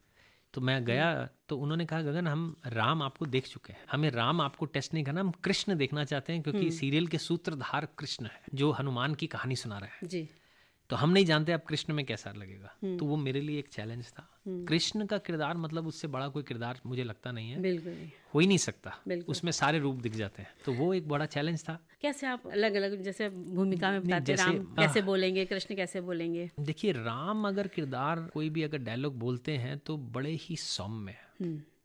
Speaker 4: तो मैं गया, तो उन्होंने कहा गगन हम राम आपको देख चुके हैं, हमें राम आपको टेस्ट नहीं करना, हम कृष्ण देखना चाहते हैं, क्योंकि सीरियल के सूत्रधार कृष्ण है जो हनुमान की कहानी सुना रहे हैं जी। तो हम नहीं जानते अब कृष्ण में कैसा लगेगा। तो वो मेरे लिए एक चैलेंज था। कृष्ण का किरदार मतलब उससे बड़ा कोई किरदार मुझे लगता नहीं है, बिल्कुल नहीं, हो ही नहीं सकता, उसमें सारे रूप दिख जाते हैं। तो वो एक बड़ा चैलेंज था।
Speaker 3: कैसे आप अलग अलग जैसे भूमिका में बताते हैं, राम कैसे बोलेंगे, कृष्ण कैसे बोलेंगे?
Speaker 4: देखिए, राम अगर किरदार कोई भी अगर डायलॉग बोलते हैं तो बड़े ही सौम्य,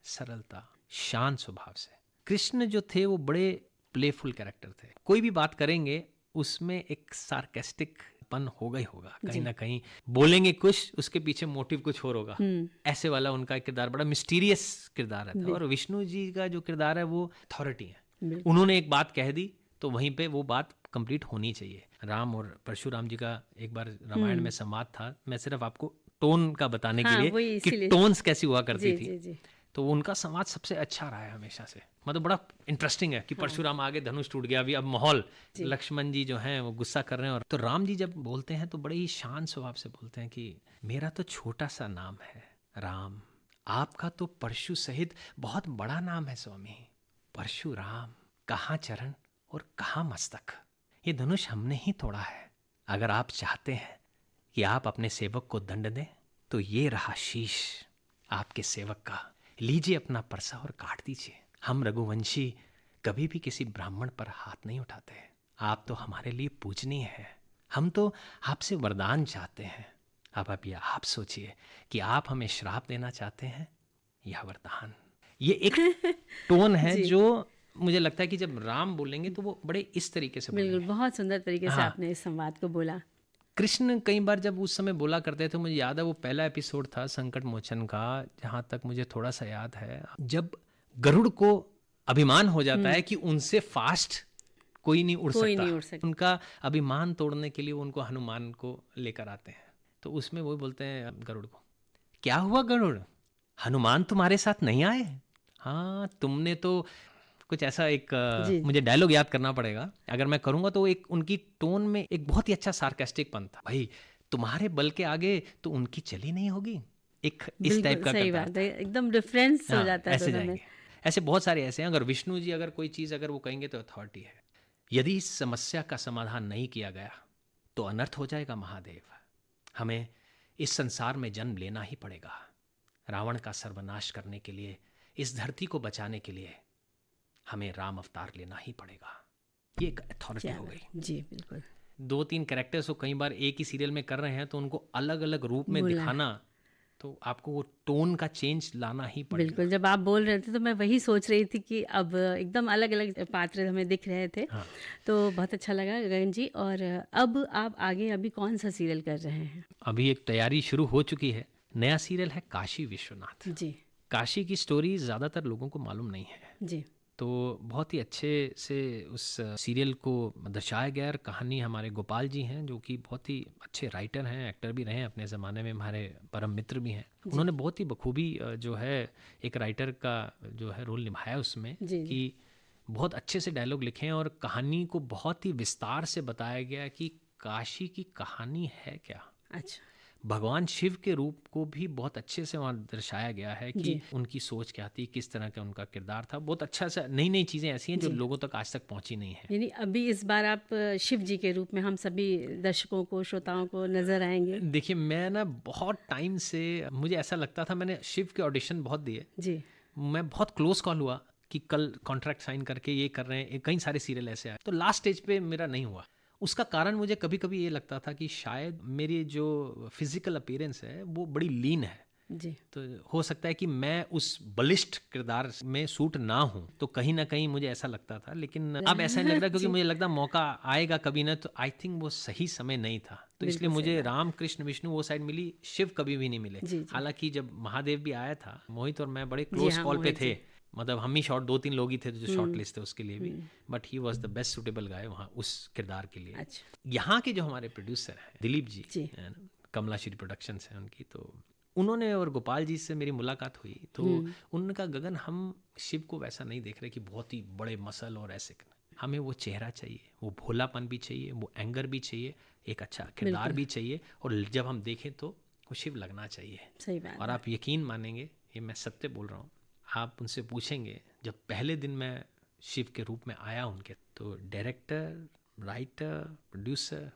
Speaker 4: सरलता, शांत स्वभाव से। कृष्ण जो थे वो बड़े प्लेफुल कैरेक्टर थे, कोई भी बात करेंगे उसमें एक सार्केस्टिक पन होगा ही होगा, कहीं ना कहीं बोलेंगे कुछ, उसके पीछे मोटिव कुछ और होगा। ऐसे वाला उनका किरदार बड़ा मिस्टीरियस किरदार रहता है। और विष्णु जी का जो किरदार है वो अथॉरिटी है, उन्होंने एक बात कह दी तो वहीं पे वो बात कंप्लीट होनी चाहिए। राम और परशुराम जी का एक बार रामायण में संवाद था, मैं सिर्फ आपको टोन का बताने के लिए कि टोन्स कैसी हुआ करती थी। तो उनका संवाद सबसे अच्छा रहा है हमेशा से, मतलब बड़ा इंटरेस्टिंग है कि परशुराम आगे धनुष टूट गया, अभी अब माहौल, लक्ष्मण जी जो हैं वो गुस्सा कर रहे हैं, और तो राम जी जब बोलते हैं तो बड़े ही शांत स्वभाव से बोलते हैं कि मेरा तो छोटा सा नाम है राम, आपका तो परशु सहित बहुत बड़ा नाम है स्वामी। परशुराम, कहाँ चरण और कहाँ मस्तक, ये धनुष हमने ही तोड़ा है। अगर आप चाहते हैं कि आप अपने सेवक को दंड दें तो ये रहा शीश आपके सेवक का, लीजिए अपना परसा और काट दीजिए। हम रघुवंशी कभी भी किसी ब्राह्मण पर हाथ नहीं उठाते, आप तो हमारे लिए पूजनीय हैं, हम तो आपसे वरदान चाहते हैं। अब ये आप सोचिए कि आप हमें श्राप देना चाहते हैं या वरदान। ये एक टोन है
Speaker 3: जी।
Speaker 4: जो मुझे लगता है कि जब राम बोलेंगे तो वो बड़े इस तरीके से
Speaker 3: बिल्कुल,
Speaker 4: बोलेंगे।
Speaker 3: बहुत सुंदर तरीके से
Speaker 4: हाँ।
Speaker 3: आपने इस संवाद को बोला।
Speaker 4: कृष्ण कई बार जब उस समय बोला करते थे, मुझे याद है वो पहला एपिसोड था संकट मोचन का, जहाँ तक मुझे थोड़ा सा याद है, जब गरुड़ को अभिमान हो जाता है कि उनसे फास्ट कोई नहीं उड़
Speaker 3: कोई
Speaker 4: सकता,
Speaker 3: नहीं उड़ सकता।
Speaker 4: उनका अभिमान तोड़ने के लिए वो उनको हनुमान को लेकर आते हैं। तो उसमें वो बोलते हैं गरुड़ को, क्या हुआ गरुड़, हनुमान तुम्हारे साथ नहीं आए? हाँ, तुमने तो कुछ ऐसा एक
Speaker 3: जी।
Speaker 4: मुझे डायलॉग याद करना पड़ेगा, अगर मैं करूंगा तो एक उनकी टोन में एक बहुत ही अच्छा सार्केस्टिक पन था, भाई तुम्हारे बल के आगे तो उनकी चली नहीं होगी, एक इस
Speaker 3: बिल्कुल
Speaker 4: टाइप का
Speaker 3: सही
Speaker 4: किरदार
Speaker 3: बात
Speaker 4: था।
Speaker 3: है, एकदम डिफरेंस हो
Speaker 4: हाँ,
Speaker 3: जाता है
Speaker 4: ऐसे
Speaker 3: दोनों में।
Speaker 4: जाएंगे। ऐसे बहुत सारे ऐसे हैं, अगर विष्णु जी अगर कोई चीज़ अगर वो कहेंगे तो अथॉरिटी है। यदि इस समस्या का समाधान नहीं किया गया तो अनर्थ हो जाएगा महादेव, हमें इस संसार में जन्म लेना ही पड़ेगा। रावण का सर्वनाश करने के लिए, इस धरती को बचाने के लिए हमें राम अवतार लेना ही पड़ेगा। ये एक अथॉरिटी
Speaker 3: क्या
Speaker 4: हो
Speaker 3: बात-
Speaker 4: गई।
Speaker 3: जी बिल्कुल
Speaker 4: 2-3 कैरेक्टर्स को कई बार एक ही सीरियल में कर रहे हैं तो उनको अलग अलग रूप में
Speaker 3: बोला।
Speaker 4: दिखाना, तो आपको वो टोन का चेंज लाना ही पड़ेगा।
Speaker 3: बिल्कुल, जब आप बोल रहे थे तो मैं वही सोच रही थी कि अब एकदम अलग अलग पात्र हमें दिख रहे थे।
Speaker 4: हाँ।
Speaker 3: तो बहुत अच्छा लगा गगन जी। और अब आप आगे अभी कौन सा सीरियल कर रहे हैं?
Speaker 4: अभी एक तैयारी शुरू हो चुकी है, नया सीरियल है काशी विश्वनाथ।
Speaker 3: जी
Speaker 4: काशी की स्टोरी ज़्यादातर लोगों को मालूम नहीं है,
Speaker 3: जी
Speaker 4: तो बहुत ही अच्छे से उस सीरियल को दर्शाया गया। और कहानी हमारे गोपाल जी हैं जो कि बहुत ही अच्छे राइटर हैं, एक्टर भी रहे हैं अपने ज़माने में, हमारे परम मित्र भी हैं। उन्होंने बहुत ही बखूबी जो है एक राइटर का जो है रोल निभाया उसमें,
Speaker 3: जी।
Speaker 4: कि बहुत अच्छे से डायलॉग लिखे हैं और कहानी को बहुत ही विस्तार से बताया गया कि काशी की कहानी है क्या।
Speaker 3: अच्छा
Speaker 4: भगवान शिव के रूप को भी बहुत अच्छे से वहाँ दर्शाया गया है कि
Speaker 3: जी।
Speaker 4: उनकी सोच क्या थी, किस तरह का उनका किरदार था। बहुत अच्छा सा नई नई चीज़ें ऐसी हैं जो लोगों तक आज तक पहुँची नहीं है।
Speaker 3: यानी अभी इस बार आप शिव जी के रूप में हम सभी दर्शकों को, श्रोताओं को नजर आएंगे।
Speaker 4: देखिए, मैं ना बहुत टाइम से मुझे ऐसा लगता था, मैंने शिव के ऑडिशन बहुत दिए,
Speaker 3: जी
Speaker 4: मैं बहुत क्लोज कॉल हुआ कि कल कॉन्ट्रैक्ट साइन करके ये कर रहे हैं, कई सारे सीरियल ऐसे आए, तो लास्ट स्टेज पे मेरा नहीं हुआ। उसका कारण मुझे कभी कभी ये लगता था कि शायद मेरी जो फिजिकल अपीयरेंस है वो बड़ी लीन है,
Speaker 3: जी
Speaker 4: तो हो सकता है कि मैं उस बलिष्ठ किरदार में सूट ना हूं, तो कहीं ना कहीं मुझे ऐसा लगता था। लेकिन अब ऐसा नहीं लग रहा, क्योंकि मुझे लगता मौका आएगा कभी ना, तो आई थिंक वो सही समय नहीं था। तो इसलिए मुझे राम कृष्ण विष्णु वो साइड मिली, शिव कभी भी नहीं मिले।
Speaker 3: जी।
Speaker 4: हालांकि जब महादेव भी आया था, मोहित और मैं बड़े
Speaker 3: जी
Speaker 4: क्लोज
Speaker 3: हाँ,
Speaker 4: कॉल पे
Speaker 3: मोहित
Speaker 4: थे, मतलब हम ही शॉर्ट 2-3 लोग ही थे जो शॉर्ट लिस्ट थे उसके लिए भी, but he was the best suitable guy वहाँ उस किरदार के लिए।
Speaker 3: अच्छा
Speaker 4: यहाँ के जो हमारे प्रोड्यूसर हैं दिलीप जी,
Speaker 3: जी।
Speaker 4: है ना, कमला श्री प्रोडक्शंस है उनकी, तो उन्होंने और गोपाल जी से मेरी मुलाकात हुई, तो उन्होंने कहा गगन, हम शिव को वैसा नहीं देख रहे कि बहुत ही बड़े मसल और ऐसे, हमें वो चेहरा चाहिए, वो भोलापन भी चाहिए, वो एंगर भी चाहिए, एक अच्छा किरदार भी चाहिए, और जब हम देखें तो वो शिव लगना चाहिए।
Speaker 3: सही बात
Speaker 4: और आप यकीन मानेंगे, ये मैं सत्य बोल रहा हूँ, आप उनसे पूछेंगे, जब पहले दिन मैं शिव के रूप में आया उनके, तो डायरेक्टर, राइटर, प्रोड्यूसर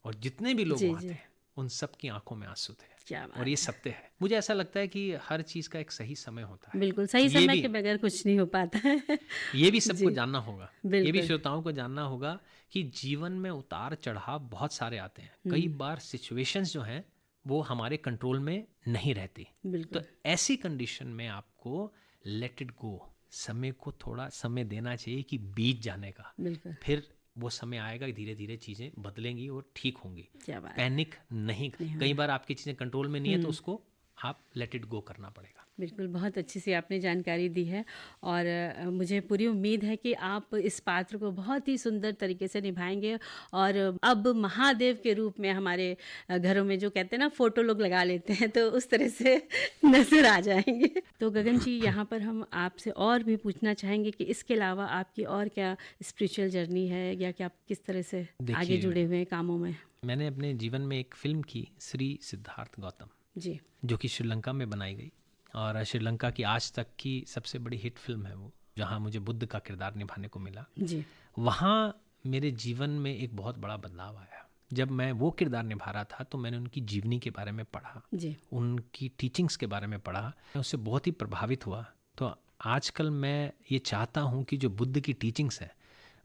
Speaker 4: और जितने भी लोग वहाँ थे, उन सब की आंखों में आंसू थे।
Speaker 3: क्या बात
Speaker 4: और ये सत्य है। मुझे ऐसा लगता है कि हर चीज़ का एक सही समय होता है।
Speaker 3: बिल्कुल सही समय के बगैर कुछ नहीं हो पाता है।
Speaker 4: ये भी सबको जानना होगा, ये भी
Speaker 3: बिल्कुल।
Speaker 4: श्रोताओं को जानना होगा कि जीवन में उतार चढ़ाव बहुत सारे आते हैं। कई बार सिचुएशंस जो हैं वो हमारे कंट्रोल में नहीं रहती,
Speaker 3: बिल्कुल
Speaker 4: तो ऐसी कंडीशन में आपको लेट इट गो, समय को थोड़ा समय देना चाहिए कि बीत जाने का,
Speaker 3: बिल्कुल
Speaker 4: फिर वो समय आएगा, धीरे धीरे चीज़ें बदलेंगी और ठीक होंगी।
Speaker 3: क्या बात
Speaker 4: पैनिक नहीं, कई बार आपकी चीज़ें कंट्रोल में नहीं है तो उसको आप लेट इट गो करना पड़ेगा।
Speaker 3: बिल्कुल, बहुत अच्छी सी आपने जानकारी दी है। और मुझे पूरी उम्मीद है कि आप इस पात्र को बहुत ही सुंदर तरीके से निभाएंगे, और अब महादेव के रूप में हमारे घरों में जो कहते हैं ना फ़ोटो लोग लगा लेते हैं, तो उस तरह से नज़र आ जाएंगे। तो गगन जी, यहाँ पर हम आपसे और भी पूछना चाहेंगे कि इसके अलावा आपकी और क्या स्पिरिचुअल जर्नी है, या कि आप किस तरह से आगे जुड़े हुए हैं कामों में?
Speaker 4: मैंने अपने जीवन में एक फिल्म की, श्री सिद्धार्थ गौतम,
Speaker 3: जी
Speaker 4: जो कि श्रीलंका में बनाई गई, और श्रीलंका की आज तक की सबसे बड़ी हिट फिल्म है वो, जहाँ मुझे बुद्ध का किरदार निभाने को मिला।
Speaker 3: जी
Speaker 4: वहाँ मेरे जीवन में एक बहुत बड़ा बदलाव आया। जब मैं वो किरदार निभा रहा था तो मैंने उनकी जीवनी के बारे में पढ़ा,
Speaker 3: जी
Speaker 4: उनकी टीचिंग्स के बारे में पढ़ा, मैं उससे बहुत ही प्रभावित हुआ। तो आजकल मैं ये चाहता हूँ कि जो बुद्ध की टीचिंग्स है,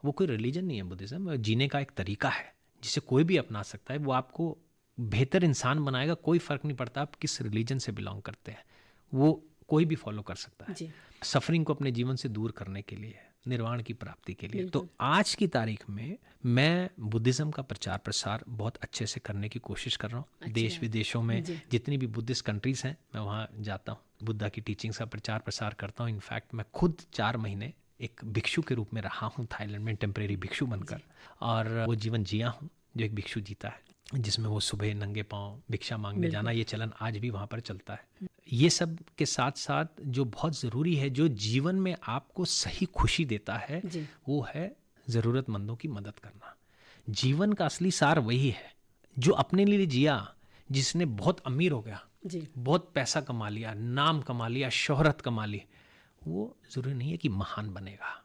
Speaker 4: वो कोई रिलीजन नहीं है, बुद्धिज़्म जीने का एक तरीका है जिसे कोई भी अपना सकता है। वो आपको बेहतर इंसान बनाएगा, कोई फ़र्क नहीं पड़ता आप किस रिलीजन से बिलोंग करते हैं, वो कोई भी फॉलो कर सकता है।
Speaker 3: जी
Speaker 4: सफरिंग को अपने जीवन से दूर करने के लिए, निर्वाण की प्राप्ति के लिए। तो आज की तारीख में मैं बुद्धिज़्म का प्रचार प्रसार बहुत अच्छे से करने की कोशिश कर रहा हूँ। देश विदेशों में जितनी भी बुद्धिस्ट कंट्रीज हैं, मैं वहाँ जाता हूँ, बुद्धा की टीचिंग्स का प्रचार प्रसार करता हूँ। इनफैक्ट मैं खुद 4 महीने एक भिक्षु के रूप में रहा हूँ थाईलैंड में, टेम्परेरी भिक्षु बनकर, और वो जीवन जिया हूँ जो एक भिक्षु जीता है, जिसमें वो सुबह नंगे पांव भिक्षा मांगने जाना, ये चलन आज भी वहाँ पर चलता है। ये सब के साथ साथ जो बहुत ज़रूरी है, जो जीवन में आपको सही खुशी देता है, वो है ज़रूरतमंदों की मदद करना। जीवन का असली सार वही है। जो अपने लिए जिया, जिसने बहुत अमीर हो गया, बहुत पैसा कमा लिया, नाम कमा लिया, शोहरत कमा ली, वो ज़रूरी नहीं है कि महान बनेगा।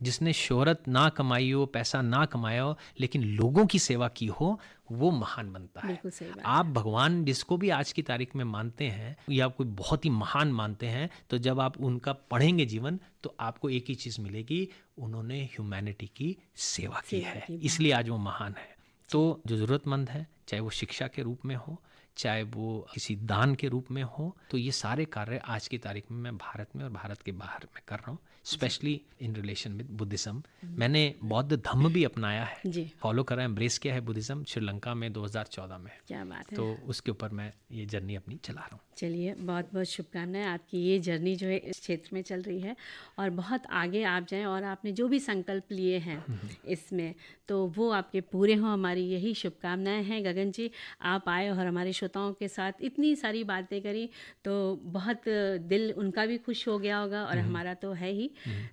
Speaker 4: जिसने शोहरत ना कमाई हो, पैसा ना कमाया हो, लेकिन लोगों की सेवा की हो, वो महान बनता है। आप भगवान जिसको भी आज की तारीख में मानते हैं या कोई बहुत ही महान मानते हैं, तो जब आप उनका पढ़ेंगे जीवन, तो आपको एक ही चीज़ मिलेगी, उन्होंने ह्यूमैनिटी की सेवा की है, इसलिए आज वो महान है। तो जो ज़रूरतमंद है, चाहे वो शिक्षा के रूप में हो, चाहे वो किसी दान के रूप में हो, तो ये सारे कार्य आज की तारीख में मैं भारत में और भारत के बाहर में कर रहा हूँ, specially in relation with Buddhism. मैंने बौद्ध धम्म भी अपनाया है, फॉलो करा है, एम्ब्रेस किया है बुद्धिज़्म श्रीलंका में 2014 में।
Speaker 3: क्या बात है।
Speaker 4: तो उसके ऊपर मैं ये जर्नी अपनी चला रहा हूँ।
Speaker 3: चलिए, बहुत बहुत शुभकामनाएं। आपकी ये जर्नी जो है इस क्षेत्र में चल रही है और बहुत आगे आप जाएं, और आपने जो भी संकल्प लिए हैं इसमें, तो वो आपके पूरे हों, हमारी यही शुभकामनाएं हैं। गगन जी, आप आए और हमारे श्रोताओं के साथ इतनी सारी बातें करी, तो बहुत दिल उनका भी खुश हो गया होगा और हमारा तो है ही।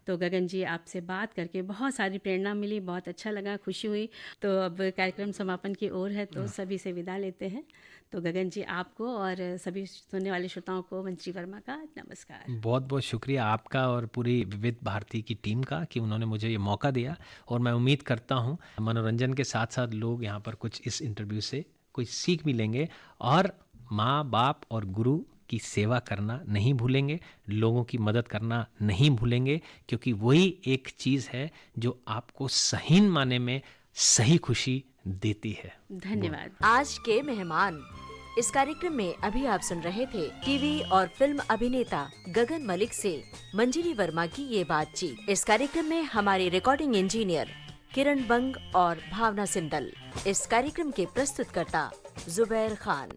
Speaker 3: तो गगन जी, आपसे बात करके बहुत सारी प्रेरणा मिली, बहुत अच्छा लगा, खुशी हुई। तो अब कार्यक्रम समापन की ओर है, तो सभी से विदा लेते हैं। तो गगन जी, आपको और सभी सुनने वाले श्रोताओं को मंत्री वर्मा का नमस्कार।
Speaker 4: बहुत बहुत शुक्रिया आपका और पूरी विविध भारती की टीम का कि उन्होंने मुझे ये मौका दिया, और मैं उम्मीद करता हूँ मनोरंजन के साथ साथ लोग यहाँ पर कुछ इस इंटरव्यू से कुछ सीख भी लेंगे, और माँ बाप और गुरु की सेवा करना नहीं भूलेंगे, लोगों की मदद करना नहीं भूलेंगे, क्योंकि वही एक चीज़ है जो आपको सही माने में सही खुशी देती है।
Speaker 3: धन्यवाद।
Speaker 2: आज के मेहमान, इस कार्यक्रम में अभी आप सुन रहे थे टीवी और फिल्म अभिनेता गगन मलिक से मंजरी वर्मा की ये बातचीत। इस कार्यक्रम में हमारे रिकॉर्डिंग इंजीनियर किरण बंग और भावना सिंदल। इस कार्यक्रम के प्रस्तुतकर्ता जुबैर खान।